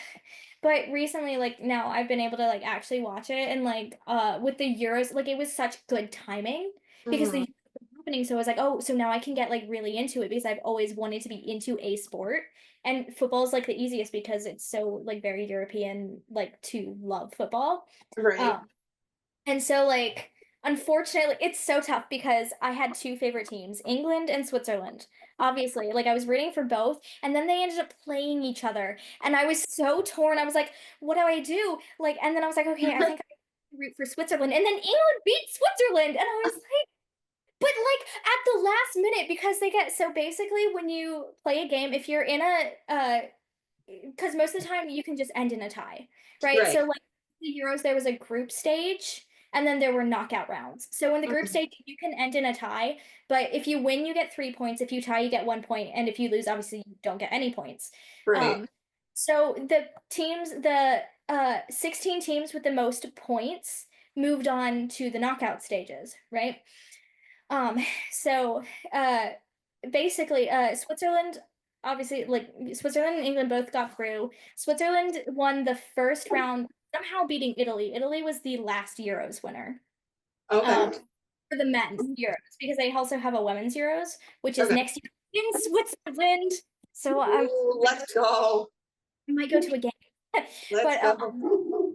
S1: But recently, like now I've been able to like actually watch it, and like with the Euros, like it was such good timing because the
S2: Mhm.
S1: Euros were happening, so I was like, oh, so now I can get like really into it because I've always wanted to be into a sport, and football is like the easiest because it's so like very European, like to love football.
S2: Right.
S1: Um, and so, like, unfortunately, it's so tough because I had two favorite teams, England and Switzerland. Obviously, like, I was rooting for both, and then they ended up playing each other. And I was so torn. I was like, what do I do? Like, and then I was like, okay, I think I root for Switzerland. And then England beat Switzerland. And I was like, but like at the last minute, because they get so basically when you play a game, if you're in because most of the time you can just end in a tie, right? So
S2: Right.
S1: like the Euros, there was a group stage and then there were knockout rounds. So in the group
S2: Mhm.
S1: stage, you can end in a tie, but if you win, you get 3 points. If you tie, you get 1 point, and if you lose, obviously you don't get any points.
S2: Right.
S1: Um, so the 16 teams with the most points moved on to the knockout stages, right? Um, so uh basically Switzerland obviously like Switzerland and England both got through. Switzerland won the first round, somehow beating Italy. Italy was the last Euros winner.
S2: Okay.
S1: For the men's Euros because they also have a women's Euros, which is
S2: Okay.
S1: next year in Switzerland. So
S2: Ooh, let's go.
S1: I might go to a game.
S2: Let's
S1: But
S2: go.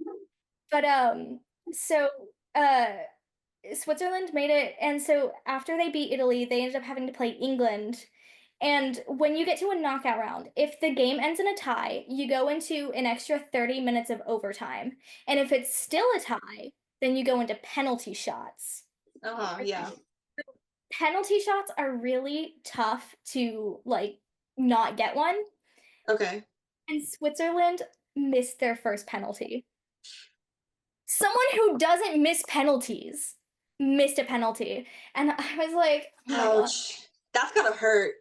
S1: but so uh Switzerland made it, and so after they beat Italy, they ended up having to play England. And when you get to a knockout round, if the game ends in a tie, you go into an extra 30 minutes of overtime. And if it's still a tie, then you go into penalty shots.
S2: Uh-huh. Yeah.
S1: Penalty shots are really tough to like not get one.
S2: Okay.
S1: And Switzerland missed their first penalty. Someone who doesn't miss penalties missed a penalty. And I was like, oh my God.
S2: Ouch. That's gotta hurt.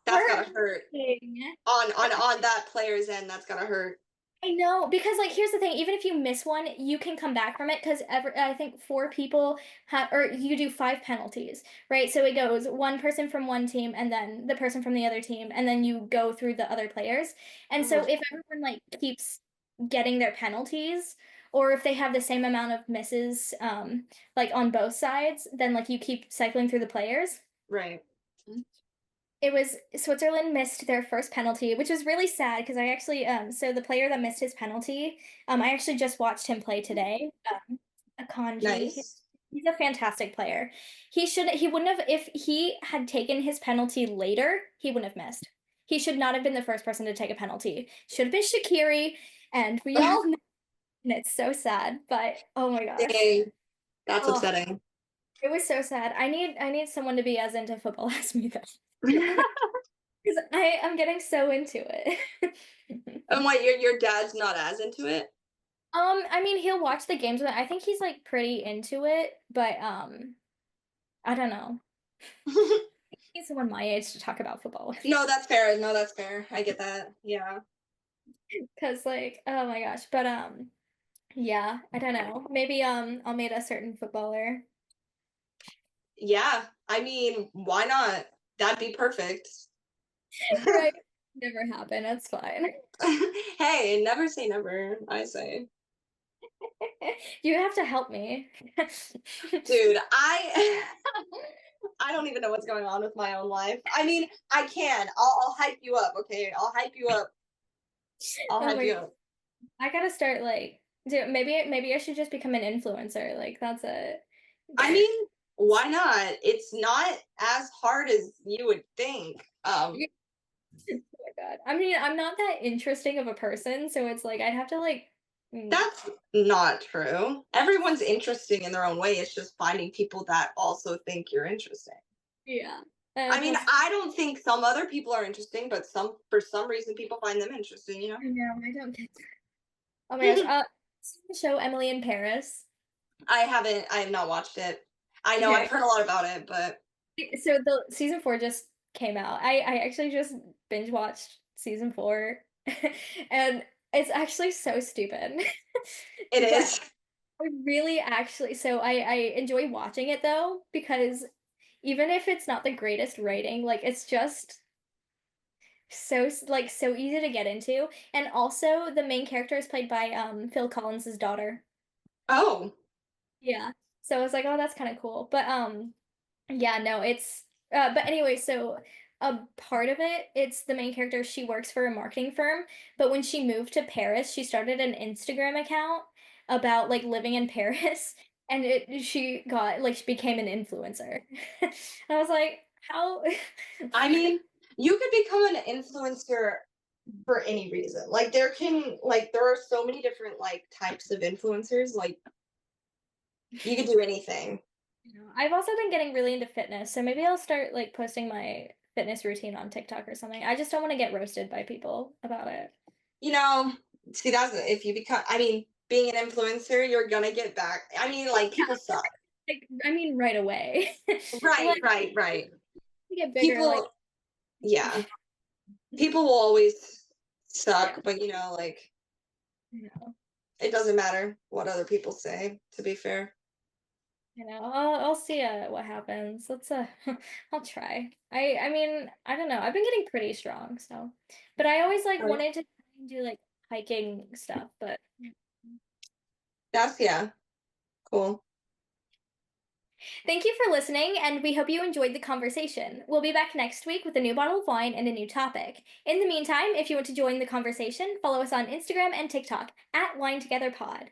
S2: That's gotta hurt.
S1: Hurting.
S2: On that player's end, that's gotta hurt.
S1: I know because like here's the thing, even if you miss one, you can come back from it because I think four people have or you do five penalties, right? So it goes one person from one team and then the person from the other team and then you go through the other players. And so
S2: Mhm.
S1: if everyone like keeps getting their penalties or if they have the same amount of misses like on both sides, then like you keep cycling through the players.
S2: Right.
S1: It was Switzerland missed their first penalty, which was really sad because I actually so the player that missed his penalty, I actually just watched him play today. Akanji.
S2: Nice.
S1: He's a fantastic player. He wouldn't have if he had taken his penalty later, he wouldn't have missed. He should not have been the first person to take a penalty. Should have been Shaqiri, and we all know and it's so sad, but oh my gosh.
S2: Dang. That's
S1: Oh,
S2: upsetting.
S1: it was so sad. I need someone to be as into football as me though. Because I am getting so into it.
S2: And what, your dad's not as into it?
S1: I mean, he'll watch the games, but I think he's like pretty into it. But I don't know. He's someone my age to talk about football with.
S2: No, that's fair. No, that's fair. I get that. Yeah.
S1: Because like, oh my gosh. But yeah, I don't know. Maybe I'll meet a certain footballer.
S2: Yeah. I mean, why not? That'd be perfect.
S1: Right. Never happen. That's fine.
S2: Hey, never say never, I say.
S1: You have to help me.
S2: Dude, I I don't even know what's going on with my own life. I mean, I can. I'll hype you up, okay? I'll hype you up. I'll
S1: Oh
S2: hype
S1: my,
S2: you up.
S1: I gotta start like, dude, maybe I should just become an influencer. Like that's it.
S2: I mean, why not? It's not as hard as you would think.
S1: Oh my God. I mean, I'm not that interesting of a person, so it's like I'd have to like,
S2: That's not true. Everyone's interesting in their own way. It's just finding people that also think you're interesting.
S1: yeah.
S2: I mean,
S1: That's,
S2: I don't think some other people are interesting, but some for some reason people find them interesting, you know?
S1: I know, I don't get that. Oh my gosh. Seen the show Emily in Paris.
S2: I have not watched it. I know I've
S1: Okay.
S2: heard a lot about it, but
S1: So the season 4 just came out. I actually just binge watched season 4 and it's actually so stupid.
S2: it
S1: But
S2: is.
S1: I really actually so I enjoy watching it though because even if it's not the greatest writing, like it's just so easy to get into. And also the main character is played by Phil Collins's daughter.
S2: Oh,
S1: Yeah. So I was like, oh, that's kind of cool. But yeah, no, it's but anyway, so a part of it, it's the main character, she works for a marketing firm, but when she moved to Paris, she started an Instagram account about like living in Paris and it she got like she became an influencer. I was like, how
S2: I mean, you could become an influencer for any reason. There are so many different like types of influencers. Like you could do anything.
S1: I've also been getting really into fitness, so maybe I'll start like posting my fitness routine on TikTok or something. I just don't want to get roasted by people about it.
S2: You know, see that's if you become I mean, being an influencer, you're gonna get back. I mean, like people suck.
S1: Like, I mean, right away.
S2: Right,
S1: Like,
S2: right, right.
S1: get bigger, like,
S2: People yeah. People will always
S1: yeah,
S2: suck, but like
S1: you know,
S2: it doesn't matter what other people say, to be fair.
S1: I'll see what happens. Let's I'll try. I mean, I don't know. I've been getting pretty strong, so, but I always like
S2: Right.
S1: wanted to do like hiking stuff, but
S2: That's yeah, cool.
S1: thank you for listening, and we hope you enjoyed the conversation. We'll be back next week with a new bottle of wine and a new topic. In the meantime, if you want to join the conversation, follow us on Instagram and TikTok @WineTogetherPod.